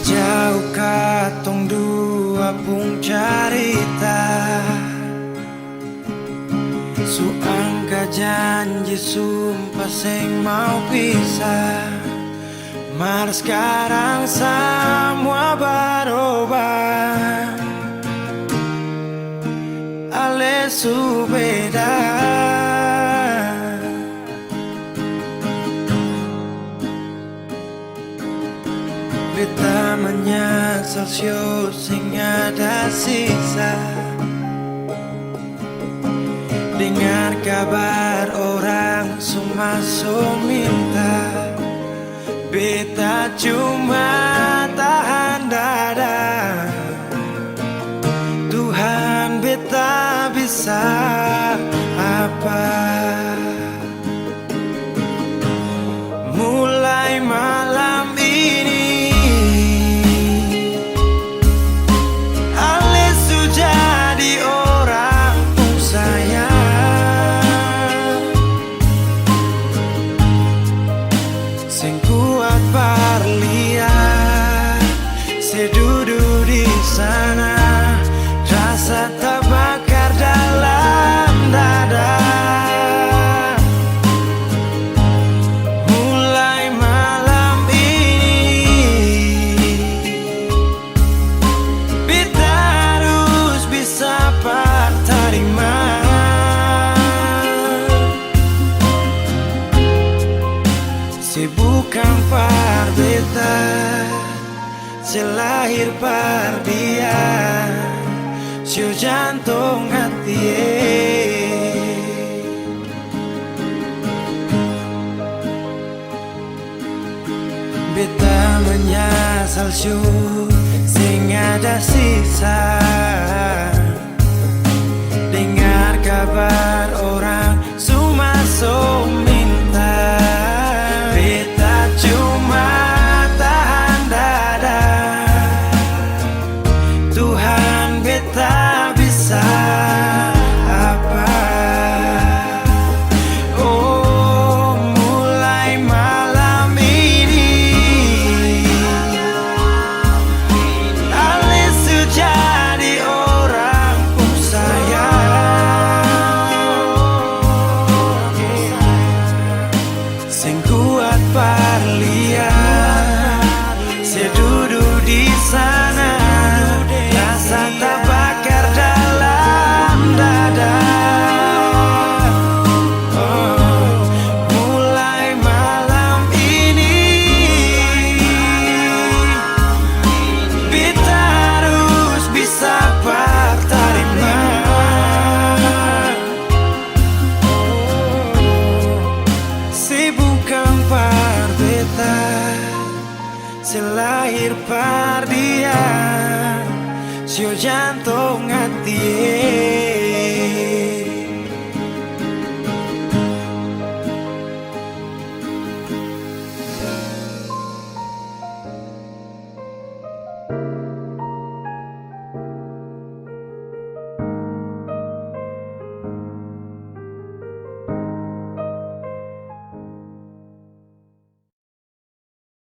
Sejauh katong dua pung carita, suangka janji sumpah seng mau pisah. Mar sekarang semua berubah, ale su beda. Beta menyesal sio sing ada sisa. Dengar kabar orang semua minta, beta cuma tahan dada. Tuhan beta bisa apa? Mulai malam ini Ale su jadi orang pun sayang, sing kuat parlihat, sedudu di sana, rasa terbakar dalam dada. Mulai malam ini beta harus bisa terima. Se bukan par beta, se lahir par dia, sio jantung hati. Beta menyesal sio sing ada sisa. Dengar kabar orang semua minta, beta cuma tahan dada. Tuhan beta bisa apa? Oh, mulai malam ini Ale su jadi orang pun sayang, sing kuat parlihat, sedudu di sana, rasa terbakar dalam dada. Oh, mulai malam ini beta harus bisa terima. Se bukan par beta, se lahir par dia, sio jantung hati.